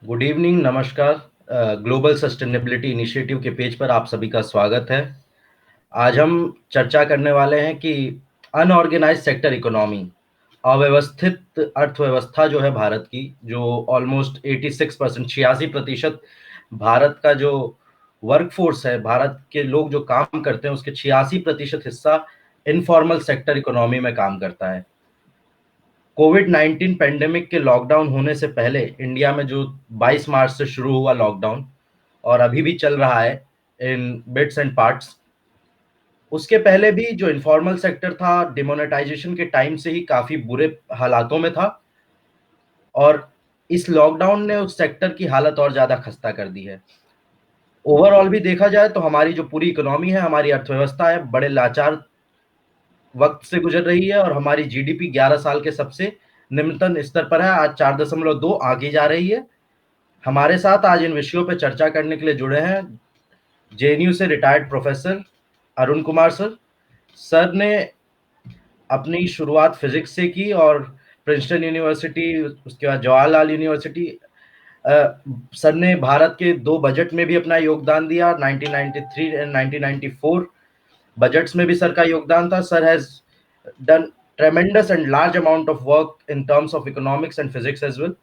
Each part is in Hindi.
गुड इवनिंग, नमस्कार। ग्लोबल सस्टेनेबिलिटी इनिशिएटिव के पेज पर आप सभी का स्वागत है। आज हम चर्चा करने वाले हैं कि अनऑर्गेनाइज्ड सेक्टर इकोनॉमी, अव्यवस्थित अर्थव्यवस्था जो है भारत की, जो ऑलमोस्ट 86% 86% भारत का जो वर्कफोर्स है, भारत के लोग जो काम करते हैं उसके 86% हिस्सा इनफॉर्मल सेक्टर इकोनॉमी में काम करता है। कोविड-19 पेंडेमिक के लॉकडाउन होने से पहले इंडिया में जो 22 मार्च से शुरू हुआ लॉकडाउन और अभी भी चल रहा है इन बिट्स एंड पार्ट्स, उसके पहले भी जो इनफॉर्मल सेक्टर था डिमोनेटाइजेशन के टाइम से ही काफी बुरे हालातों में था और इस लॉकडाउन ने उस सेक्टर की हालत और ज्यादा खस्ता कर दी है। ओवरऑल भी देखा जाए तो हमारी जो पूरी इकोनॉमी है, हमारी अर्थव्यवस्था है, बड़े लाचार वक्त से गुजर रही है और हमारी जीडीपी 11 साल के सबसे निम्नतम स्तर पर है। आज 4.2 आगे जा रही है। हमारे साथ आज इन विषयों पर चर्चा करने के लिए जुड़े हैं जेएनयू से retired professor Arun Kumar sir. Sir ने अपनी शुरुआत फिजिक्स से की और प्रिंसटन यूनिवर्सिटी, उसके बाद जवाहरलाल यूनिवर्सिटी। सर ने भारत के 2 बजट में भी अपना योगदान दिया, 1993 एंड 1994 बजट्स में भी सर का योगदान था। Sir has done tremendous and large amount of work in terms of economics and physics as well.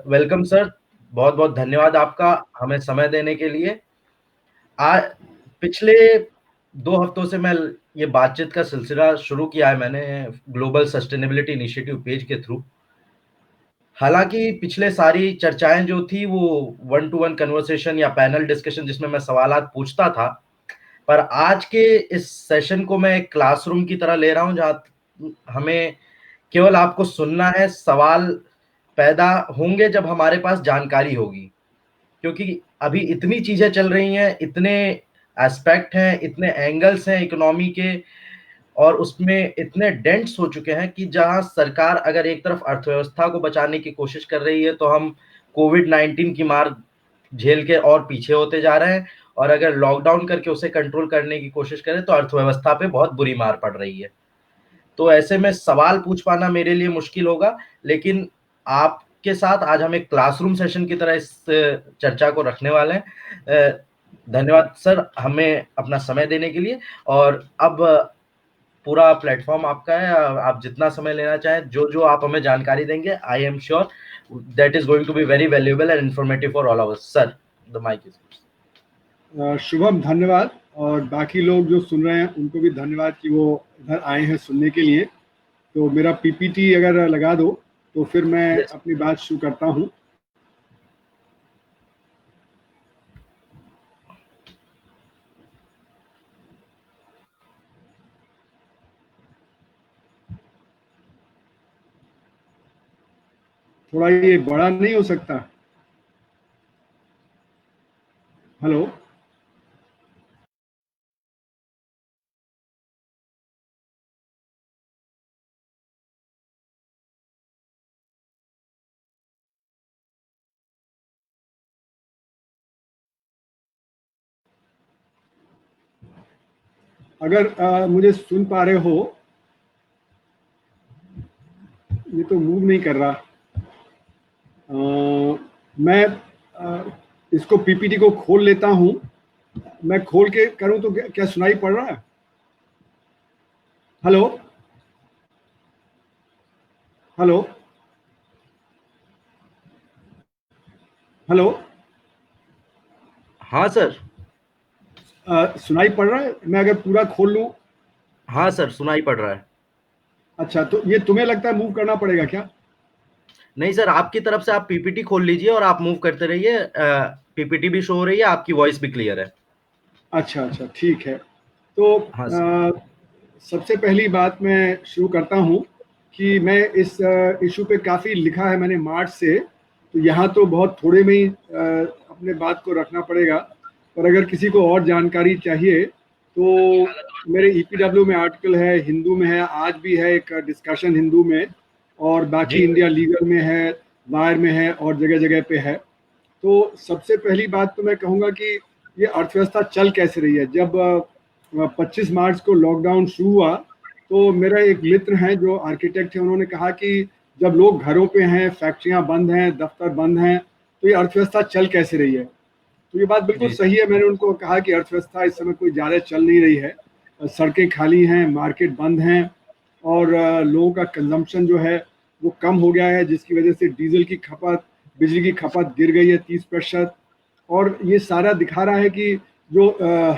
Welcome sir, बहुत बहुत धन्यवाद आपका हमें समय देने के लिए। आज पिछले 2 हफ्तों से मैं ये बातचीत का सिलसिला शुरू किया है मैंने ग्लोबल सस्टेनेबिलिटी इनिशिएटिव पेज के थ्रू। हालांकि पिछले सारी चर्चाएं जो थी वो 1-to-1 कन्वर्सेशन या पैनल डिस्कशन जिसमें मैं सवालात पूछता था, पर आज के इस सेशन को मैं एक क्लासरूम की तरह ले रहा हूं जहां हमें केवल आपको सुनना है। सवाल पैदा होंगे जब हमारे पास जानकारी होगी, क्योंकि अभी इतनी चीजें चल रही हैं, इतने एस्पेक्ट हैं, इतने एंगल्स हैं इकोनॉमी के और उसमें इतने डेंट्स हो चुके हैं कि जहां सरकार अगर एक तरफ अर्थव्यवस्था को बचाने की कोशिश कर रही है तो हम कोविड-19 की मार झेल के और पीछे होते जा रहे हैं, और अगर लॉकडाउन करके उसे कंट्रोल करने की कोशिश करें तो अर्थव्यवस्था पे बहुत बुरी मार पड़ रही है। तो ऐसे में सवाल पूछ पाना मेरे लिए मुश्किल होगा, लेकिन आपके साथ आज हम एक क्लासरूम सेशन की तरह इस चर्चा को रखने वाले हैं। धन्यवाद सर हमें अपना समय देने के लिए। और अब पूरा प्लेटफॉर्म आपका है, आप जितना समय लेना चाहें, जो आप हमें जानकारी देंगे, I am sure that is going to be very valuable and informative for all of us. Sir, the mic is. Shubham, धन्यवाद। और बाकी लोग जो सुन रहे हैं उनको भी धन्यवाद कि वो इधर आए हैं सुनने के लिए। तो मेरा पीपीटी अगर लगा दो तो फिर मैं अपनी बात शुरू करता हूँ। थोड़ा ये बड़ा नहीं हो सकता? हेलो, अगर मुझे सुन पा रहे हो। ये तो मूव नहीं कर रहा। मैं इसको पीपीटी को खोल लेता हूं। मैं खोल के करूं तो क्या सुनाई पड़ रहा है? Hello hello hello. हाँ सर। सुनाई पड़ रहा है? मैं अगर पूरा खोल लूं? हाँ सर, सुनाई पड़ रहा है। अच्छा, तो ये तुम्हें लगता है मूव करना पड़ेगा क्या? नहीं सर, आपकी तरफ से आप पीपीटी खोल लीजिए और आप मूव करते रहिए। पीपीटी भी शो हो रही है, आपकी वॉइस भी क्लियर है। अच्छा अच्छा, ठीक है। तो हाँ सर। सबसे पहली बात मैं शुरू करता हूँ कि मैं इस इशू पे काफ़ी लिखा है मैंने मार्च से, तो यहाँ तो बहुत थोड़े में ही अपने बात को रखना पड़ेगा। पर अगर किसी को और जानकारी चाहिए तो मेरे ईपीडब्ल्यू में आर्टिकल है, हिंदू में है, आज भी है एक डिस्कशन हिंदू में, और बाकी इंडिया लीगल में है, वायर में है, और जगह जगह पे है। तो सबसे पहली बात तो मैं कहूँगा कि ये अर्थव्यवस्था चल कैसे रही है। जब 25 मार्च को लॉकडाउन शुरू हुआ तो मेरा एक मित्र हैं जो आर्किटेक्ट हैं, उन्होंने कहा कि जब लोग घरों पे हैं, फैक्ट्रियां बंद हैं, दफ्तर बंद हैं, तो ये अर्थव्यवस्था चल कैसे रही है। तो ये बात बिल्कुल सही है। मैंने उनको कहा कि अर्थव्यवस्था इस समय कोई ज़्यादा चल नहीं रही है, सड़कें खाली हैं, मार्केट बंद हैं और लोगों का कंजम्पशन जो है वो कम हो गया है, जिसकी वजह से डीजल की खपत, बिजली की खपत गिर गई है 30%। और ये सारा दिखा रहा है कि जो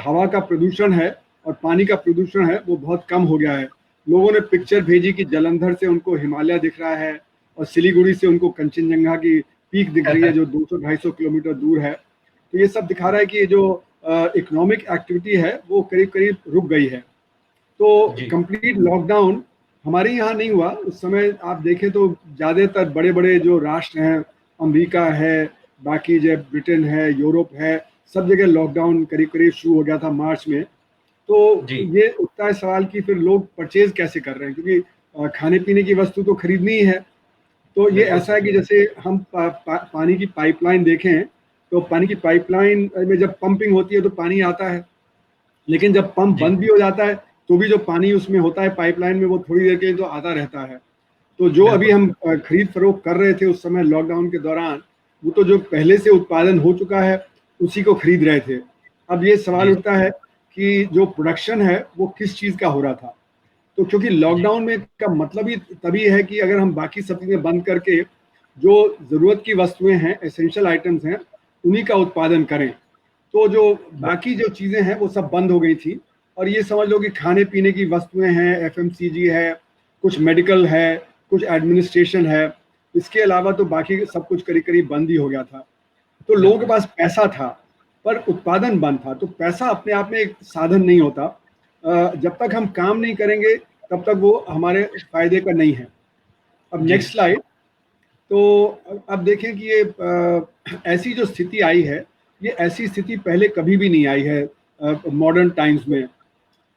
हवा का प्रदूषण है और पानी का प्रदूषण है वो बहुत कम हो गया है। लोगों ने पिक्चर भेजी कि जलंधर से उनको हिमालय दिख रहा है और सिलीगुड़ी से उनको कंचनजंगा की पीक दिख रही है जो 200-250 किलोमीटर दूर है। तो ये सब दिखा रहा है कि जो इकोनॉमिक एक्टिविटी है वो करीब करीब रुक गई है। तो कंप्लीट लॉकडाउन हमारे यहाँ नहीं हुआ। उस समय आप देखें तो ज़्यादातर बड़े बड़े जो राष्ट्र हैं, अमेरिका है, बाकी जो ब्रिटेन है, यूरोप है, सब जगह लॉकडाउन करीब करीब शुरू हो गया था मार्च में। तो ये उठता है सवाल कि फिर लोग परचेज कैसे कर रहे हैं, क्योंकि खाने पीने की वस्तु तो खरीदनी ही है। तो ये ऐसा है कि जैसे हम पानी की पाइपलाइन देखें तो पानी की पाइपलाइन में जब पंपिंग होती है तो पानी आता है, लेकिन जब पंप बंद भी हो जाता है तो भी जो पानी उसमें होता है पाइपलाइन में वो थोड़ी देर के लिए तो आता रहता है। तो जो अभी हम खरीद फरोख्त कर रहे थे उस समय लॉकडाउन के दौरान, वो तो जो पहले से उत्पादन हो चुका है उसी को खरीद रहे थे। अब ये सवाल उठता है कि जो प्रोडक्शन है वो किस चीज़ का हो रहा था। तो क्योंकि लॉकडाउन में का मतलब ही तभी है कि अगर हम बाकी सब चीज़ें बंद करके जो ज़रूरत की वस्तुएं हैं, एसेंशियल आइटम्स हैं, उन्हीं का उत्पादन करें। तो जो बाकी जो चीज़ें हैं वो सब बंद हो गई थी। और ये समझ लो कि खाने पीने की वस्तुएं हैं, एफएमसीजी है, कुछ मेडिकल है, कुछ एडमिनिस्ट्रेशन है, इसके अलावा तो बाकी सब कुछ करीब करीब बंद ही हो गया था। तो लोगों के पास पैसा था पर उत्पादन बंद था। तो पैसा अपने आप में एक साधन नहीं होता। जब तक हम काम नहीं करेंगे तब तक वो हमारे फायदे का नहीं है। अब नेक्स्ट स्लाइड। तो अब देखें कि ये ऐसी जो स्थिति आई है, ये ऐसी स्थिति पहले कभी भी नहीं आई है मॉडर्न टाइम्स में।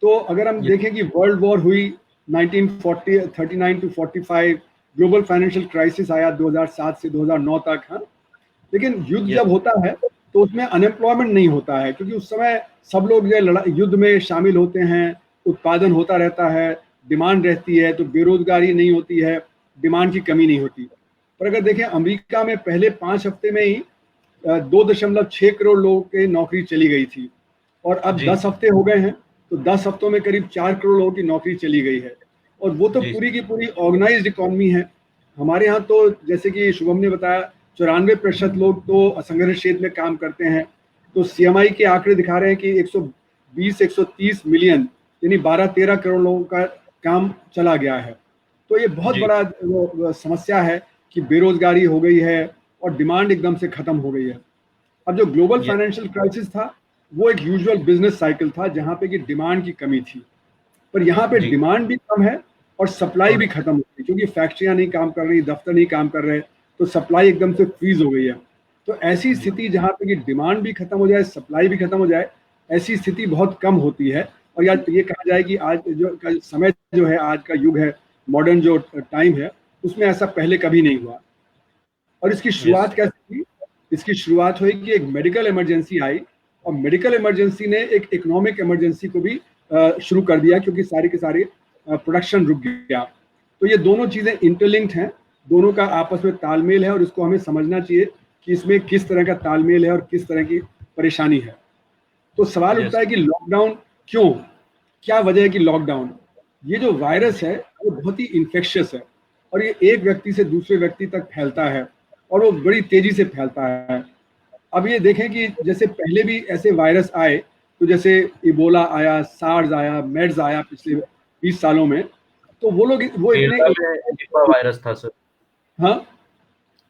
तो अगर हम देखें कि वर्ल्ड वॉर हुई 1939 टू 45, ग्लोबल फाइनेंशियल क्राइसिस आया 2007 से 2009 तक। हाँ, लेकिन युद्ध जब होता है तो उसमें अनएम्प्लॉयमेंट नहीं होता है, क्योंकि उस समय सब लोग जो युद्ध में शामिल होते हैं, उत्पादन होता रहता है, डिमांड रहती है, तो बेरोजगारी नहीं होती है, डिमांड की कमी नहीं होती। पर अगर देखें अमेरिका में पहले 5 हफ्ते में ही 2.6 करोड़ लोगों की नौकरी चली गई थी और अब 10 हफ्ते हो गए हैं तो 10 हफ्तों में करीब 4 करोड़ लोगों की नौकरी चली गई है। और वो तो पूरी की पूरी ऑर्गेनाइज्ड इकोनॉमी है। हमारे यहाँ तो जैसे कि शुभम ने बताया 94% लोग तो असंगठित क्षेत्र में काम करते हैं। तो सीएमआई के आंकड़े दिखा रहे हैं कि 120-130 मिलियन यानी 12-13 करोड़ लोगों का काम चला गया है। तो ये बहुत बड़ा समस्या है कि बेरोजगारी हो गई है और डिमांड एकदम से खत्म हो गई है। अब जो ग्लोबल फाइनेंशियल क्राइसिस था वो एक यूजुअल बिजनेस साइकिल था जहाँ पे कि डिमांड की कमी थी, पर यहाँ पे डिमांड भी कम है और सप्लाई भी खत्म हो गई, क्योंकि फैक्ट्रियां नहीं काम कर रही, दफ्तर नहीं काम कर रहे, तो सप्लाई एकदम से फ्रीज हो गई है। तो ऐसी स्थिति जहाँ पे कि डिमांड भी खत्म हो जाए, सप्लाई भी खत्म हो जाए, ऐसी स्थिति बहुत कम होती है। और यार ये कहा जाए कि आज जो समय जो है, आज का युग है, मॉडर्न जो टाइम है, उसमें ऐसा पहले कभी नहीं हुआ। और इसकी शुरुआत कैसे हुई? इसकी शुरुआत हुई कि एक मेडिकल इमरजेंसी आई और मेडिकल इमरजेंसी ने एक इकोनॉमिक इमरजेंसी को भी शुरू कर दिया, क्योंकि सारी के सारी प्रोडक्शन रुक गया। तो ये दोनों चीज़ें इंटरलिंक्ड हैं, दोनों का आपस में तालमेल है और इसको हमें समझना चाहिए कि इसमें किस तरह का तालमेल है और किस तरह की परेशानी है। तो सवाल उठता है कि लॉकडाउन क्यों, क्या वजह है कि लॉकडाउन? ये जो वायरस है वो बहुत ही इन्फेक्शियस है और ये एक व्यक्ति से दूसरे व्यक्ति तक फैलता है और वो बड़ी तेजी से फैलता है। अब ये देखें कि जैसे पहले भी ऐसे वायरस आए, तो जैसे इबोला आया, सार्स आया, मेड्स आया पिछले 20 सालों में, तो वो लोग वो इतने निपा वायरस था सर। हाँ,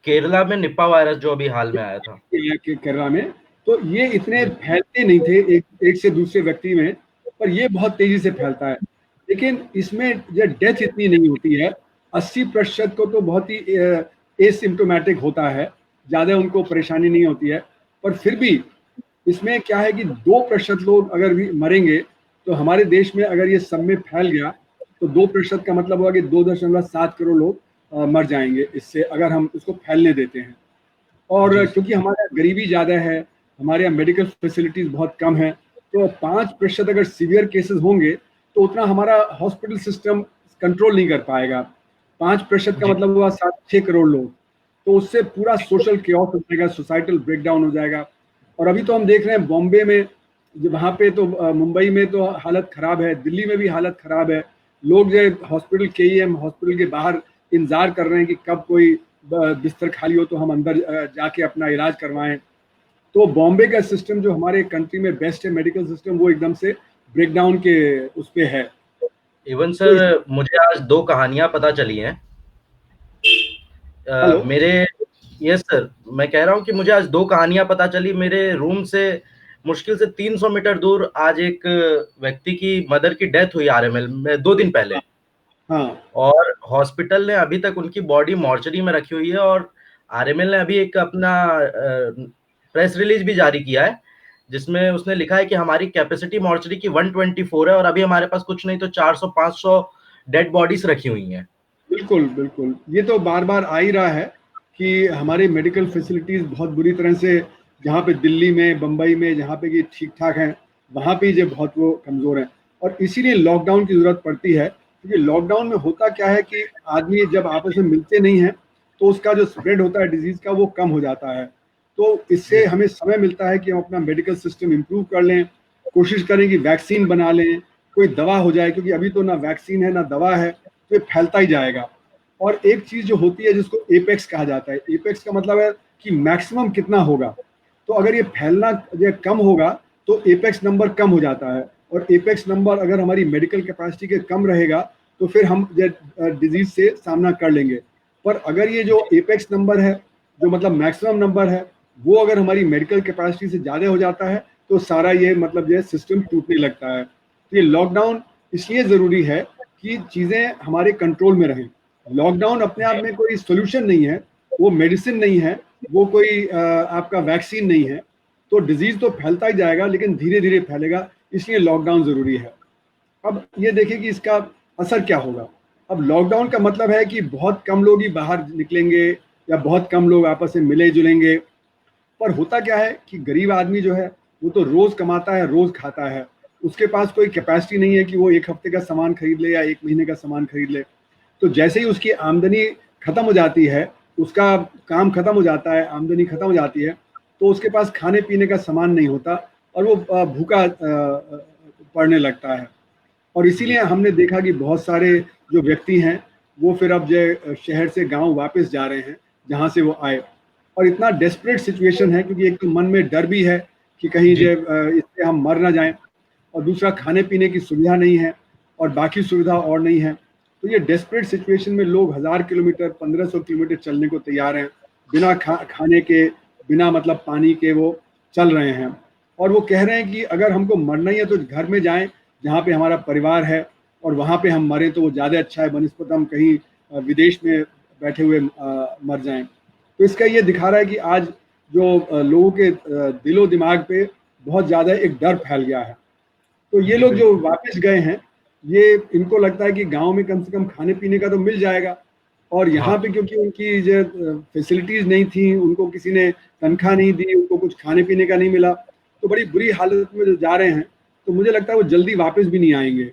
केरला में निपा वायरस जो अभी हाल में आया था केरला में, तो ये इतने फैलते नहीं थे एक से दूसरे व्यक्ति में, पर ये बहुत तेजी से फैलता है। लेकिन इसमें जो डेथ इतनी नहीं होती है, 80% को तो बहुत ही एसिम्प्टोमेटिक होता है, ज़्यादा उनको परेशानी नहीं होती है। पर फिर भी इसमें क्या है कि 2% लोग अगर भी मरेंगे, तो हमारे देश में अगर ये सब में फैल गया तो 2% का मतलब होगा कि 2.7 करोड़ लोग मर जाएंगे इससे, अगर हम इसको फैलने देते हैं। और क्योंकि हमारे यहाँ गरीबी ज़्यादा है, हमारे यहाँ मेडिकल फैसिलिटीज़ बहुत कम है, तो 5% अगर सीवियर केसेस होंगे तो उतना हमारा हॉस्पिटल सिस्टम कंट्रोल नहीं कर पाएगा। 5% का मतलब हुआ 6 करोड़ लोग। तो उससे पूरा सोशल केओस हो जाएगा, सोसाइटल ब्रेकडाउन हो जाएगा। और अभी तो हम देख रहे हैं बॉम्बे में, वहाँ पे तो मुंबई में तो हालत खराब है, दिल्ली में भी हालत खराब है। लोग जो हॉस्पिटल केईएम हॉस्पिटल के बाहर इंतजार कर रहे हैं कि कब कोई बिस्तर खाली हो तो हम अंदर जाके अपना इलाज करवाएं। तो बॉम्बे का सिस्टम जो हमारे कंट्री में बेस्ट है मेडिकल सिस्टम, वो एकदम से ब्रेकडाउन के उस पे है। इवन तो इस सर मुझे आज 2 कहानियाँ पता चली हैं। हेलो। मेरे यस सर, मैं कह रहा हूँ कि मुझे आज 2 कहानियाँ पता चली। मेरे रूम से मुश्किल से 300 मीटर दूर आज एक व्यक्ति की मदर की डेथ हुई आरएमएल में 2 दिन पहले। हाँ और हॉस्पिटल ने अभी तक उनकी बॉडी मॉर्चरी में रखी हुई है और आरएमएल ने अभी एक अपना प्रेस रिलीज भी जारी किया है, जिसमें उसने लिखा है कि हमारी कैपेसिटी मॉर्चरी की 124 है और अभी हमारे पास कुछ नहीं तो 400-500 डेड बॉडीज रखी हुई हैं। बिल्कुल बिल्कुल, ये तो बार बार आ ही रहा है कि हमारे मेडिकल फैसिलिटीज बहुत बुरी तरह से, जहाँ पे दिल्ली में बम्बई में जहाँ पे कि ठीक ठाक हैं, वहाँ पे जो बहुत वो कमज़ोर हैं। और इसीलिए लॉकडाउन की ज़रूरत पड़ती है, क्योंकि लॉकडाउन में होता क्या है कि आदमी जब आपस में मिलते नहीं हैं तो उसका जो स्प्रेड होता है डिजीज़ का वो कम हो जाता है। तो इससे हमें समय मिलता है कि हम अपना मेडिकल सिस्टम इम्प्रूव कर लें, कोशिश करें कि वैक्सीन बना लें, कोई दवा हो जाए, क्योंकि अभी तो ना वैक्सीन है ना दवा है, तो ये फैलता ही जाएगा। और एक चीज जो होती है जिसको एपेक्स कहा जाता है, एपेक्स का मतलब है कि मैक्सिमम कितना होगा। तो अगर ये फैलना ये कम होगा तो एपेक्स नंबर कम हो जाता है, और एपेक्स नंबर अगर हमारी मेडिकल कैपेसिटी के कम रहेगा तो फिर हम डिजीज से सामना कर लेंगे। पर अगर ये जो एपेक्स नंबर है, जो मतलब मैक्सिमम नंबर है, वो अगर हमारी मेडिकल कैपेसिटी से ज़्यादा हो जाता है तो सारा ये मतलब जो है सिस्टम टूटने लगता है। तो ये लॉकडाउन इसलिए ज़रूरी है कि चीज़ें हमारे कंट्रोल में रहें। लॉकडाउन अपने आप में कोई सोल्यूशन नहीं है, वो मेडिसिन नहीं है, वो कोई आपका वैक्सीन नहीं है। तो डिजीज तो फैलता ही जाएगा लेकिन धीरे धीरे फैलेगा, इसलिए लॉकडाउन जरूरी है। अब ये देखिए कि इसका असर क्या होगा। अब लॉकडाउन का मतलब है कि बहुत कम लोग ही बाहर निकलेंगे या बहुत कम लोग आपस में मिले जुलेंगे। पर होता क्या है कि गरीब आदमी जो है वो तो रोज कमाता है, रोज खाता है, उसके पास कोई कैपेसिटी नहीं है कि वो एक हफ्ते का सामान खरीद ले या एक महीने का सामान खरीद ले। तो जैसे ही उसकी आमदनी खत्म हो जाती है, उसका काम खत्म हो जाता है, आमदनी खत्म हो जाती है, तो उसके पास खाने पीने का सामान नहीं होता और वो भूखा पड़ने लगता है। और जी, इसीलिए हमने देखा कि बहुत सारे जो व्यक्ति हैं वो फिर अब जो शहर से गांव वापस जा रहे हैं जहां से वो आए। और इतना डेस्परेट सिचुएशन है क्योंकि एक तो मन में डर भी है कि कहीं जी। जो इससे हम मर ना जाएं, और दूसरा खाने पीने की सुविधा नहीं है और बाकी सुविधा और नहीं है। तो ये डेस्परेट सिचुएशन में लोग 1000 किलोमीटर 1500 किलोमीटर चलने को तैयार हैं, बिना खाने के, बिना मतलब पानी के वो चल रहे हैं। और वो कह रहे हैं कि अगर हमको मरना ही है तो घर में जाएं जहाँ पे हमारा परिवार है, और वहाँ पे हम मरें तो वो ज़्यादा अच्छा है बनिस्बत हम कहीं विदेश में बैठे हुए मर जाएं। तो इसका ये दिखा रहा है कि आज जो लोगों के दिलो दिमाग पे बहुत ज़्यादा एक डर फैल गया है। तो ये जी, लोग जो बिल्कुल। वापस गए हैं, ये इनको लगता है कि गांव में कम से कम खाने पीने का तो मिल जाएगा। और यहाँ हाँ, पे क्योंकि उनकी जो फैसिलिटीज नहीं थी, उनको किसी ने तनख्वाह नहीं दी, उनको कुछ खाने पीने का नहीं मिला, तो बड़ी बुरी हालत में जो जा रहे हैं, तो मुझे लगता है वो जल्दी वापस भी नहीं आएंगे।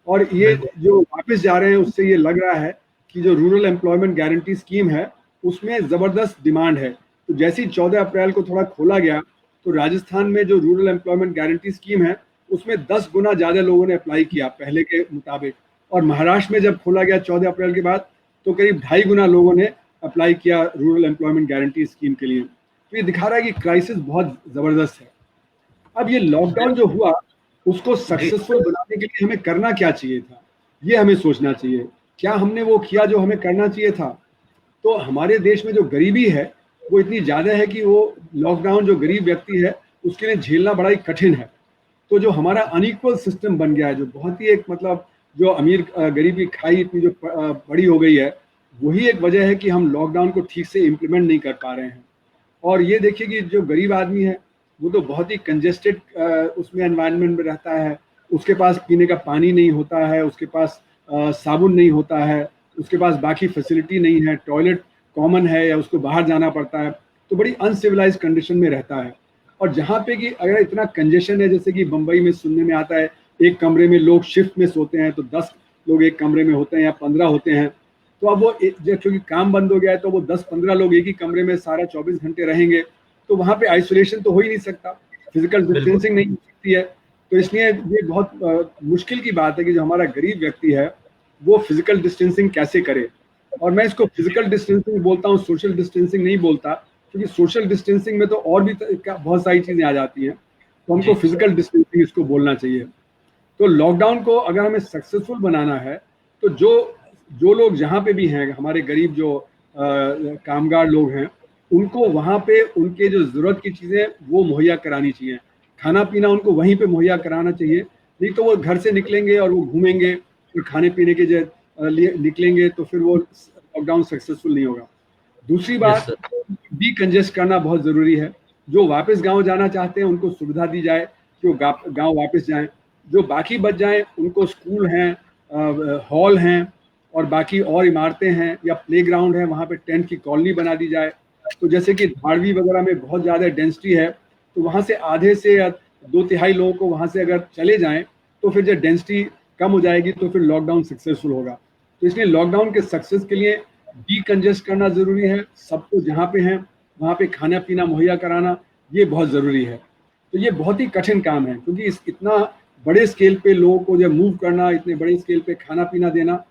और ये बिल्कुल। जो वापस जा रहे हैं उससे ये लग रहा है कि जो रूरल एम्प्लॉयमेंट गारंटी स्कीम है उसमें ज़बरदस्त डिमांड है। तो जैसे ही 14 अप्रैल को थोड़ा खोला गया, तो राजस्थान में जो रूरल एम्प्लॉयमेंट गारंटी स्कीम है उसमें 10 गुना ज़्यादा लोगों ने अप्लाई किया पहले के मुताबिक। और महाराष्ट्र में जब खोला गया 14 अप्रैल के बाद, तो करीब 2.5 गुना लोगों ने अप्लाई किया रूरल एम्प्लॉयमेंट गारंटी स्कीम के लिए। तो ये दिखा रहा है कि क्राइसिस बहुत ज़बरदस्त है। अब ये लॉकडाउन जो हुआ उसको जी, सक्सेसफुल बनाने के लिए हमें करना क्या चाहिए था, ये हमें सोचना चाहिए। क्या हमने वो किया जो हमें करना चाहिए था? तो हमारे देश में जो गरीबी है वो इतनी ज़्यादा है कि वो लॉकडाउन जो गरीब व्यक्ति है उसके लिए झेलना बड़ा ही कठिन है। तो जो हमारा अनइक्वल सिस्टम बन गया है, जो बहुत ही एक मतलब जो अमीर गरीब की खाई इतनी जो बड़ी हो गई है, वही एक वजह है कि हम लॉकडाउन को ठीक से इम्प्लीमेंट नहीं कर पा रहे हैं। और ये देखिए कि जो गरीब आदमी है वो तो बहुत ही कंजेस्टेड उसमें एनवायरनमेंट में रहता है, उसके पास पीने का पानी नहीं होता है, उसके पास साबुन नहीं होता है, उसके पास बाकी फैसिलिटी नहीं है, टॉयलेट कॉमन है या उसको बाहर जाना पड़ता है, तो बड़ी अनसिविलाइज कंडीशन में रहता है। और जहाँ पे कि अगर इतना कंजेशन है, जैसे कि बम्बई में सुनने में आता है एक कमरे में लोग शिफ्ट में सोते हैं, तो 10 लोग एक कमरे में होते हैं या 15 होते हैं, तो अब वो क्योंकि काम बंद हो गया है तो वो 10-15 लोग एक ही कमरे में सारा 24 घंटे रहेंगे, तो वहाँ पे आइसोलेशन तो हो ही नहीं सकता, फिजिकल डिस्टेंसिंग नहीं हो सकती है। तो इसलिए ये बहुत मुश्किल की बात है कि जो हमारा गरीब व्यक्ति है वो फिजिकल डिस्टेंसिंग कैसे करे। और मैं इसको फिजिकल डिस्टेंसिंग बोलता हूँ, सोशल डिस्टेंसिंग नहीं बोलता, क्योंकि सोशल डिस्टेंसिंग में तो और भी बहुत सारी चीजें आ जाती हैं, तो हमको फिजिकल डिस्टेंसिंग इसको बोलना चाहिए। तो लॉकडाउन को अगर हमें सक्सेसफुल बनाना है तो जो लोग जहाँ पे भी हैं, हमारे गरीब जो कामगार लोग हैं, उनको वहाँ पे उनके जो ज़रूरत की चीज़ें वो मुहैया करानी चाहिए, खाना पीना उनको वहीं पे मुहैया कराना चाहिए। नहीं तो वो घर से निकलेंगे और वो घूमेंगे और खाने पीने के लिए निकलेंगे, तो फिर वो लॉकडाउन सक्सेसफुल नहीं होगा। दूसरी बात, डीकंजेस्ट करना बहुत ज़रूरी है। जो वापस गांव जाना चाहते हैं उनको सुविधा दी जाए कि वो गांव वापस जाएं। जो बाकी बच जाएं उनको स्कूल हैं, हॉल हैं और बाकी और इमारतें हैं या प्लेग्राउंड है, वहाँ पे टेंट की कॉलोनी बना दी जाए। तो जैसे कि धारवी वगैरह में बहुत ज़्यादा डेंसिटी है, तो वहाँ से आधे से 2/3 लोगों को वहाँ से अगर चले जाएं तो फिर जब डेंसिटी कम हो जाएगी तो फिर लॉकडाउन सक्सेसफुल होगा। तो इसलिए लॉकडाउन के सक्सेस के लिए डीकंजेस्ट करना ज़रूरी है, सबको जहाँ पे हैं वहाँ पे खाना पीना मुहैया कराना ये बहुत ज़रूरी है। तो ये बहुत ही कठिन काम है, क्योंकि इतना बड़े स्केल पे लोगों को जब मूव करना, इतने बड़े स्केल पे खाना पीना देना,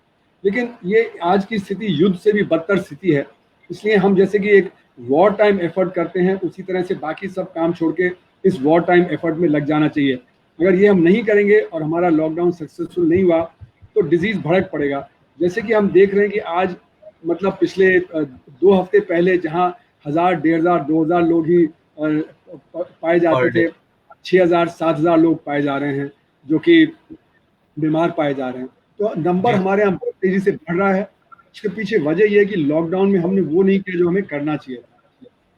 लेकिन ये आज की स्थिति युद्ध से भी बदतर स्थिति है। इसलिए हम जैसे कि एक वॉर टाइम एफर्ट करते हैं, उसी तरह से बाकी सब काम छोड़ के इस वॉर टाइम एफर्ट में लग जाना चाहिए। अगर ये हम नहीं करेंगे और हमारा लॉकडाउन सक्सेसफुल नहीं हुआ तो डिजीज भड़क पड़ेगा। जैसे कि हम देख रहे हैं कि आज मतलब पिछले 2 हफ्ते पहले जहाँ 1000, 1500, 2000 लोग ही पाए जाते थे, 6000, 7000 लोग पाए जा रहे हैं जो कि बीमार पाए जा रहे हैं। तो नंबर हमारे यहाँ बहुत तेजी से बढ़ रहा है। इसके पीछे वजह यह है कि लॉकडाउन में हमने वो नहीं किया जो हमें करना चाहिए।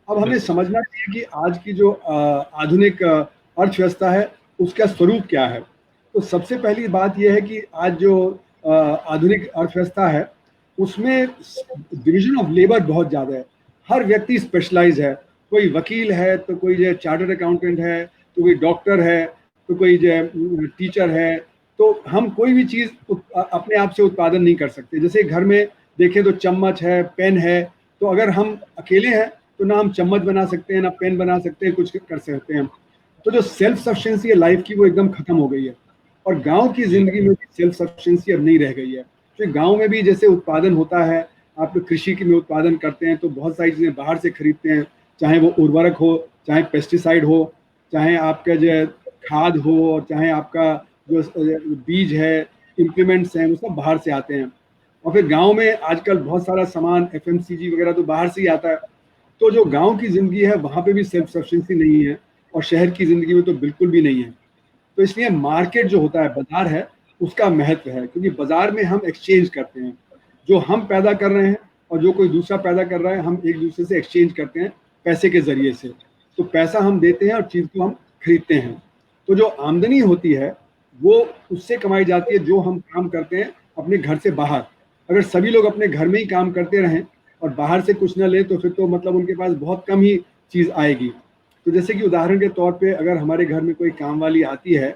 अब हमें समझना चाहिए कि आज की जो आधुनिक अर्थव्यवस्था है उसका स्वरूप क्या है। तो सबसे पहली बात यह है कि आज जो आधुनिक अर्थव्यवस्था है उसमें डिवीजन ऑफ लेबर बहुत ज़्यादा है। हर व्यक्ति स्पेशलाइज है, कोई वकील है तो कोई जो चार्टर्ड अकाउंटेंट है, तो कोई डॉक्टर है, तो कोई जो टीचर है। तो हम कोई भी चीज़ अपने आप से उत्पादन नहीं कर सकते। जैसे घर में देखें तो चम्मच है, पेन है, तो अगर हम अकेले हैं तो ना हम चम्मच बना सकते हैं, ना पेन बना सकते हैं, कुछ कर सकते हैं। तो जो सेल्फ सफिशिएंसी है लाइफ की वो एकदम खत्म हो गई है। और गांव की जिंदगी में भी सेल्फ सफिशिएंसी अब नहीं रह गई है। तो गांव में भी जैसे उत्पादन होता है, आप कृषि में उत्पादन करते हैं तो बहुत सारी चीज़ें बाहर से खरीदते हैं, चाहे वो उर्वरक हो, चाहे पेस्टिसाइड हो, चाहे आपका जो खाद हो, और चाहे आपका जो बीज है, इम्प्लीमेंट्स हैं, वो सब बाहर से आते हैं। और फिर गांव में आजकल बहुत सारा सामान FMCG वगैरह तो बाहर से ही आता है। तो जो गांव की ज़िंदगी है वहाँ पे भी सेल्फ सफिशिएंसी नहीं है, और शहर की ज़िंदगी में तो बिल्कुल भी नहीं है। तो इसलिए मार्केट जो होता है, बाज़ार है, उसका महत्व है, क्योंकि बाज़ार में हम एक्सचेंज करते हैं। जो हम पैदा कर रहे हैं और जो कोई दूसरा पैदा कर रहा है, हम एक दूसरे से एक्सचेंज करते हैं पैसे के ज़रिए से। तो पैसा हम देते हैं और चीज़ को हम खरीदते हैं। तो जो आमदनी होती है वो उससे कमाई जाती है जो हम काम करते हैं अपने घर से बाहर। अगर सभी लोग अपने घर में ही काम करते रहें और बाहर से कुछ ना ले तो फिर तो मतलब उनके पास बहुत कम ही चीज़ आएगी। तो जैसे कि उदाहरण के तौर पे अगर हमारे घर में कोई काम वाली आती है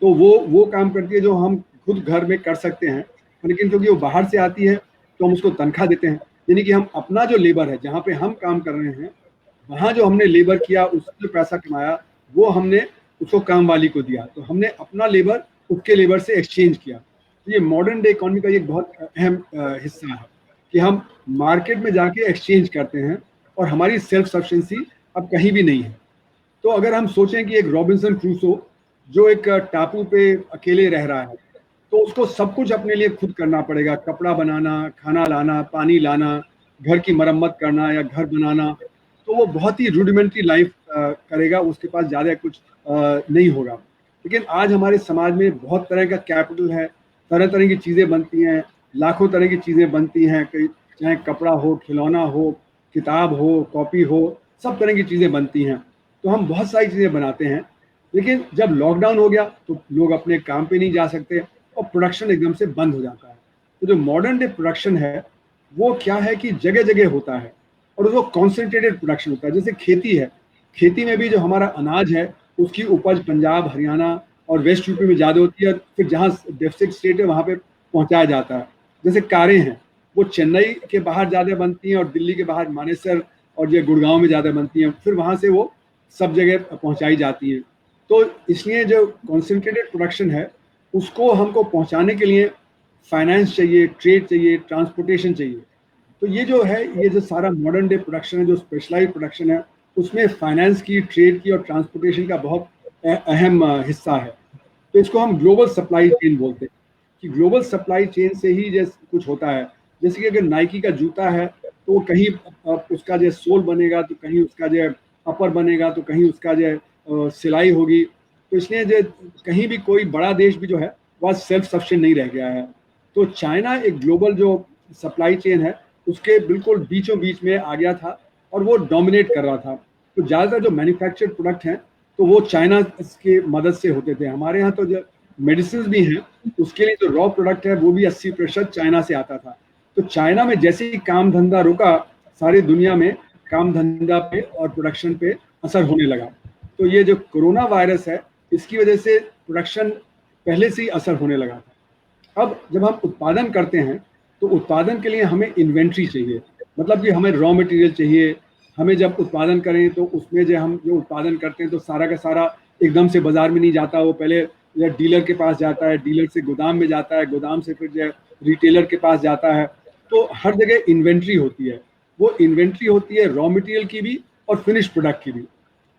तो वो काम करती है जो हम खुद घर में कर सकते हैं, लेकिन क्योंकि वो बाहर से आती है तो हम उसको तनख्वाह देते हैं। यानी कि हम अपना जो लेबर है, जहाँ पे हम काम कर रहे हैं, वहाँ जो हमने लेबर किया, उससे जो पैसा कमाया वो हमने उसको काम वाली को दिया। तो हमने अपना लेबर उसके लेबर से एक्सचेंज किया। तो ये मॉडर्न डे इकोनॉमी का एक बहुत अहम हिस्सा है कि हम मार्केट में जाके एक्सचेंज करते हैं और हमारी सेल्फ सफिशिएंसी अब कहीं भी नहीं है। तो अगर हम सोचें कि एक रॉबिन्सन क्रूसो जो एक टापू पे अकेले रह रहा है, तो उसको सब कुछ अपने लिए खुद करना पड़ेगा, कपड़ा बनाना, खाना लाना, पानी लाना, घर की मरम्मत करना या घर बनाना। तो वो बहुत ही रूडिमेंट्री लाइफ करेगा, उसके पास ज़्यादा कुछ नहीं होगा। लेकिन आज हमारे समाज में बहुत तरह का कैपिटल है, तरह तरह की चीज़ें बनती हैं, लाखों तरह की चीज़ें बनती हैं, चाहे कपड़ा हो, खिलौना हो, किताब हो, कॉपी हो, सब तरह की चीज़ें बनती हैं। तो हम बहुत सारी चीज़ें बनाते हैं, लेकिन जब लॉकडाउन हो गया तो लोग अपने काम पे नहीं जा सकते और प्रोडक्शन एकदम से बंद हो जाता है। तो जो मॉडर्न डे प्रोडक्शन है वो क्या है कि जगह जगह होता है और वो कॉन्सेंट्रेटेड प्रोडक्शन होता है। जैसे खेती है, खेती में भी जो हमारा अनाज है उसकी उपज पंजाब, हरियाणा और वेस्ट यूपी में ज़्यादा होती है, फिर जहाँ डेफिसिट स्टेट है वहाँ पे पहुँचाया जाता है। जैसे कारें हैं, वो चेन्नई के बाहर ज़्यादा बनती हैं और दिल्ली के बाहर मानेसर और जो गुड़गांव में ज़्यादा बनती हैं, फिर वहाँ से वो सब जगह पहुँचाई जाती हैं। तो इसलिए जो कॉन्सेंट्रेटेड प्रोडक्शन है उसको हमको पहुँचाने के लिए फाइनेंस चाहिए, ट्रेड चाहिए, ट्रांसपोर्टेशन चाहिए। तो ये जो है, ये जो सारा मॉडर्न डे प्रोडक्शन है, जो स्पेशलाइज्ड प्रोडक्शन है, उसमें फाइनेंस की, ट्रेड की और ट्रांसपोर्टेशन का बहुत अहम हिस्सा है। तो इसको हम ग्लोबल सप्लाई चेन बोलते हैं कि ग्लोबल सप्लाई चेन से ही जैसे कुछ होता है। जैसे कि अगर नाइकी का जूता है तो वो कहीं उसका जो सोल बनेगा, तो कहीं उसका जो अपर बनेगा, तो कहीं उसका जो सिलाई होगी। तो इसलिए जो कहीं भी कोई बड़ा देश भी जो है वह सेल्फ सफिशिएंट नहीं रह गया है। तो चाइना एक ग्लोबल जो सप्लाई चेन है उसके बिल्कुल बीचों बीच में आ गया था और वो डोमिनेट कर रहा था। तो ज़्यादातर जो मैन्युफैक्चर्ड प्रोडक्ट हैं तो वो चाइना की मदद से होते थे। हमारे यहाँ तो जो मेडिसिन भी हैं उसके लिए जो रॉ प्रोडक्ट है वो भी 80% चाइना से आता था। तो चाइना में जैसे ही काम धंधा रुका, सारी दुनिया में काम धंधा पे और प्रोडक्शन पे असर होने लगा। तो ये जो कोरोना वायरस है इसकी वजह से प्रोडक्शन पहले से ही असर होने लगा था। अब जब हम उत्पादन करते हैं तो उत्पादन के लिए हमें इन्वेंट्री चाहिए, मतलब कि हमें रॉ मटेरियल चाहिए। हमें जब उत्पादन करें तो उसमें जो हम जो उत्पादन करते हैं तो सारा का सारा एकदम से बाजार में नहीं जाता, वो पहले डीलर के पास जाता है, डीलर से गोदाम में जाता है, गोदाम से फिर जो रिटेलर के पास जाता है। तो हर जगह इन्वेंट्री होती है, वो इन्वेंट्री होती है रॉ मटेरियल की भी और फिनिश प्रोडक्ट की भी।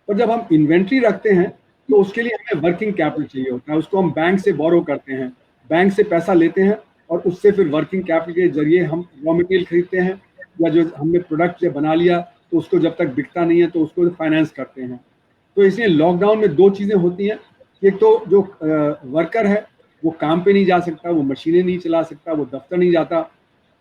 और जब हम इन्वेंट्री रखते हैं तो उसके लिए हमें वर्किंग कैपिटल चाहिए होता है, उसको हम बैंक से बोरो करते हैं, बैंक से पैसा लेते हैं और उससे फिर वर्किंग कैपिटल के जरिए हम रॉ मटेरियल खरीदते हैं, या जो हमने प्रोडक्ट जो बना लिया तो उसको जब तक बिकता नहीं है तो उसको फाइनेंस करते हैं। तो इसलिए लॉकडाउन में दो चीज़ें होती हैं, एक तो जो वर्कर है वो काम पे नहीं जा सकता, वो मशीनें नहीं चला सकता, वो दफ्तर नहीं जाता,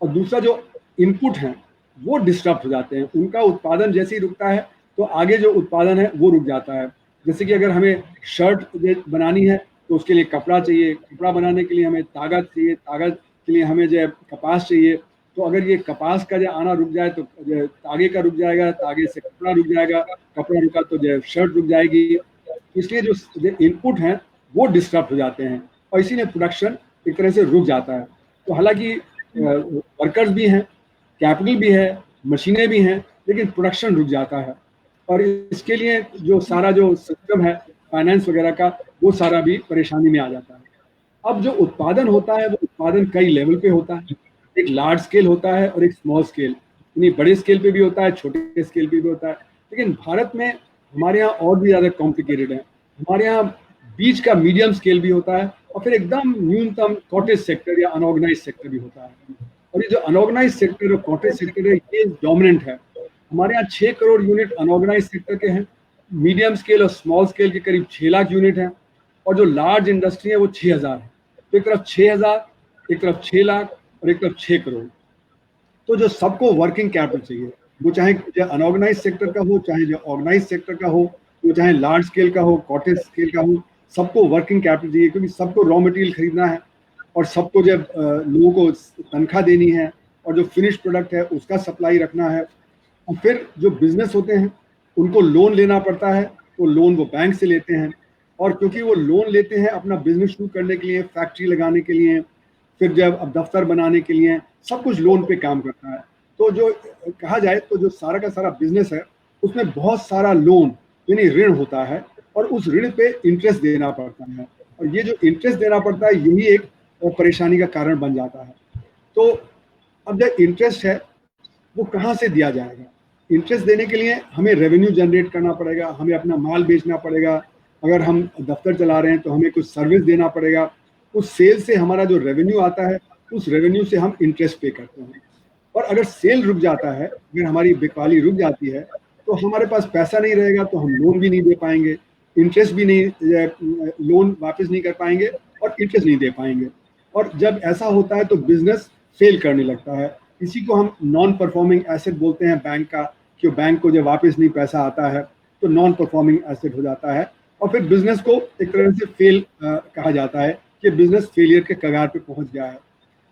और दूसरा जो इनपुट हैं वो डिस्टर्ब हो जाते हैं। उनका उत्पादन जैसे ही रुकता है तो आगे जो उत्पादन है वो रुक जाता है। जैसे कि अगर हमें शर्ट बनानी है तो उसके लिए कपड़ा चाहिए, कपड़ा बनाने के लिए हमें ताकत चाहिए, ताकत के लिए हमें जो है कपास चाहिए। तो अगर ये कपास का जो आना रुक जाए तो तागे का रुक जाएगा, तागे से कपड़ा रुक जाएगा, कपड़ा रुका तो जो शर्ट रुक जाएगी। इसलिए जो इनपुट हैं वो डिस्टर्ब हो जाते हैं और इसीलिए प्रोडक्शन एक तरह से रुक जाता है। तो हालांकि वर्कर्स भी हैं, कैपिटल भी है, मशीनें भी हैं, लेकिन प्रोडक्शन रुक जाता है। और इसके लिए जो सारा जो सिस्टम है फाइनेंस वगैरह का, वो सारा भी परेशानी में आ जाता है। अब जो उत्पादन होता है वो उत्पादन कई लेवल पे होता है, एक लार्ज स्केल होता है और एक स्मॉल स्केल, यानी बड़े स्केल पे भी होता है, छोटे स्केल पे भी होता है। लेकिन भारत में हमारे यहाँ और भी ज़्यादा कॉम्प्लिकेटेड है। हमारे यहाँ बीच का मीडियम स्केल भी होता है और फिर एकदम न्यूनतम कॉटेज सेक्टर या अनऑर्गेनाइज सेक्टर भी होता है। और ये जो अनऑर्गेनाइज सेक्टर और कॉटेज सेक्टर है ये डोमिनेंट है। हमारे यहाँ 6 करोड़ यूनिट अनऑर्गेनाइज सेक्टर के हैं, मीडियम स्केल और स्मॉल स्केल के करीब 6 लाख यूनिट हैं, और जो लार्ज इंडस्ट्री है वो 6,000 है। तो एक तरफ 6,000, एक तरफ 6 लाख और एक तरफ 6 करोड़। तो जो सबको वर्किंग कैपिटल चाहिए, वो चाहे जो अनऑर्गेनाइज सेक्टर का हो, चाहे जो ऑर्गेनाइज सेक्टर का हो, वो चाहे लार्ज स्केल का हो, कॉटेज स्केल का हो, सबको वर्किंग कैपिटल चाहिए, क्योंकि सबको रॉ मटेरियल खरीदना है और सबको जब लोगों को तनख्वाह देनी है और जो फिनिश प्रोडक्ट है उसका सप्लाई रखना है। और फिर जो बिजनेस होते हैं उनको लोन लेना पड़ता है, तो लोन वो बैंक से लेते हैं, और क्योंकि वो लोन लेते हैं अपना बिजनेस शुरू करने के लिए, फैक्ट्री लगाने के लिए, फिर जब अब दफ्तर बनाने के लिए, सब कुछ लोन पे काम करता है। तो जो कहा जाए तो जो सारा का सारा बिजनेस है उसमें बहुत सारा लोन यानी ऋण होता है, और उस ऋण पे इंटरेस्ट देना पड़ता है, और ये जो इंटरेस्ट देना पड़ता है यही एक परेशानी का कारण बन जाता है। तो अब जो इंटरेस्ट है वो कहाँ से दिया जाएगा? इंटरेस्ट देने के लिए हमें रेवेन्यू जनरेट करना पड़ेगा, हमें अपना माल बेचना पड़ेगा। अगर हम दफ्तर चला रहे हैं तो हमें कुछ सर्विस देना पड़ेगा, उस सेल से हमारा जो रेवेन्यू आता है उस रेवेन्यू से हम इंटरेस्ट पे करते हैं। और अगर सेल रुक जाता है, अगर हमारी बिकवाली रुक जाती है, तो हमारे पास पैसा नहीं रहेगा, तो हम लोन भी नहीं दे पाएंगे, इंटरेस्ट भी नहीं, लोन वापस नहीं कर पाएंगे और इंटरेस्ट नहीं दे पाएंगे। और जब ऐसा होता है तो बिजनेस फेल करने लगता है। इसी को हम नॉन परफॉर्मिंग एसेट बोलते हैं बैंक का, कि बैंक को जब वापस नहीं पैसा आता है तो नॉन परफॉर्मिंग एसेट हो जाता है, और फिर बिजनेस को एक तरह से फेल कहा जाता है कि बिजनेस फेलियर के कगार पे पहुंच गया है।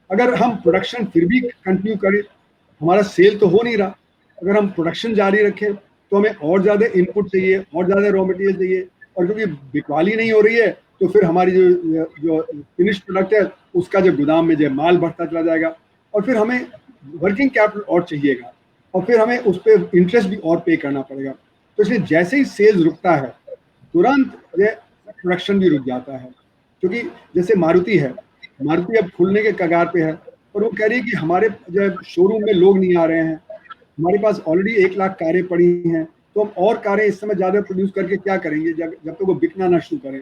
अगर हम प्रोडक्शन फिर भी कंटिन्यू करें, हमारा सेल तो हो नहीं रहा, अगर हम प्रोडक्शन जारी रखें तो हमें और ज़्यादा इनपुट चाहिए, और ज़्यादा रॉ मटेरियल चाहिए, और क्योंकि बिकवाली नहीं हो रही है तो फिर हमारी जो फिनिश प्रोडक्ट है उसका जो गोदाम में जो माल बढ़ता चला जाएगा, और फिर हमें वर्किंग कैपिटल और चाहिएगा, और फिर हमें उस पर इंटरेस्ट भी और पे करना पड़ेगा। तो इसलिए जैसे ही सेल्स रुकता है तुरंत ये प्रोडक्शन भी रुक जाता है, क्योंकि जैसे मारुति है, मारुति अब खुलने के कगार पे है, और वो कह रही है कि हमारे जो शोरूम में लोग नहीं आ रहे हैं, हमारे पास ऑलरेडी 1 लाख कारें पड़ी हैं, तो हम और कारें इस समय ज़्यादा प्रोड्यूस करके क्या करेंगे जब तक वो बिकना ना शुरू करें।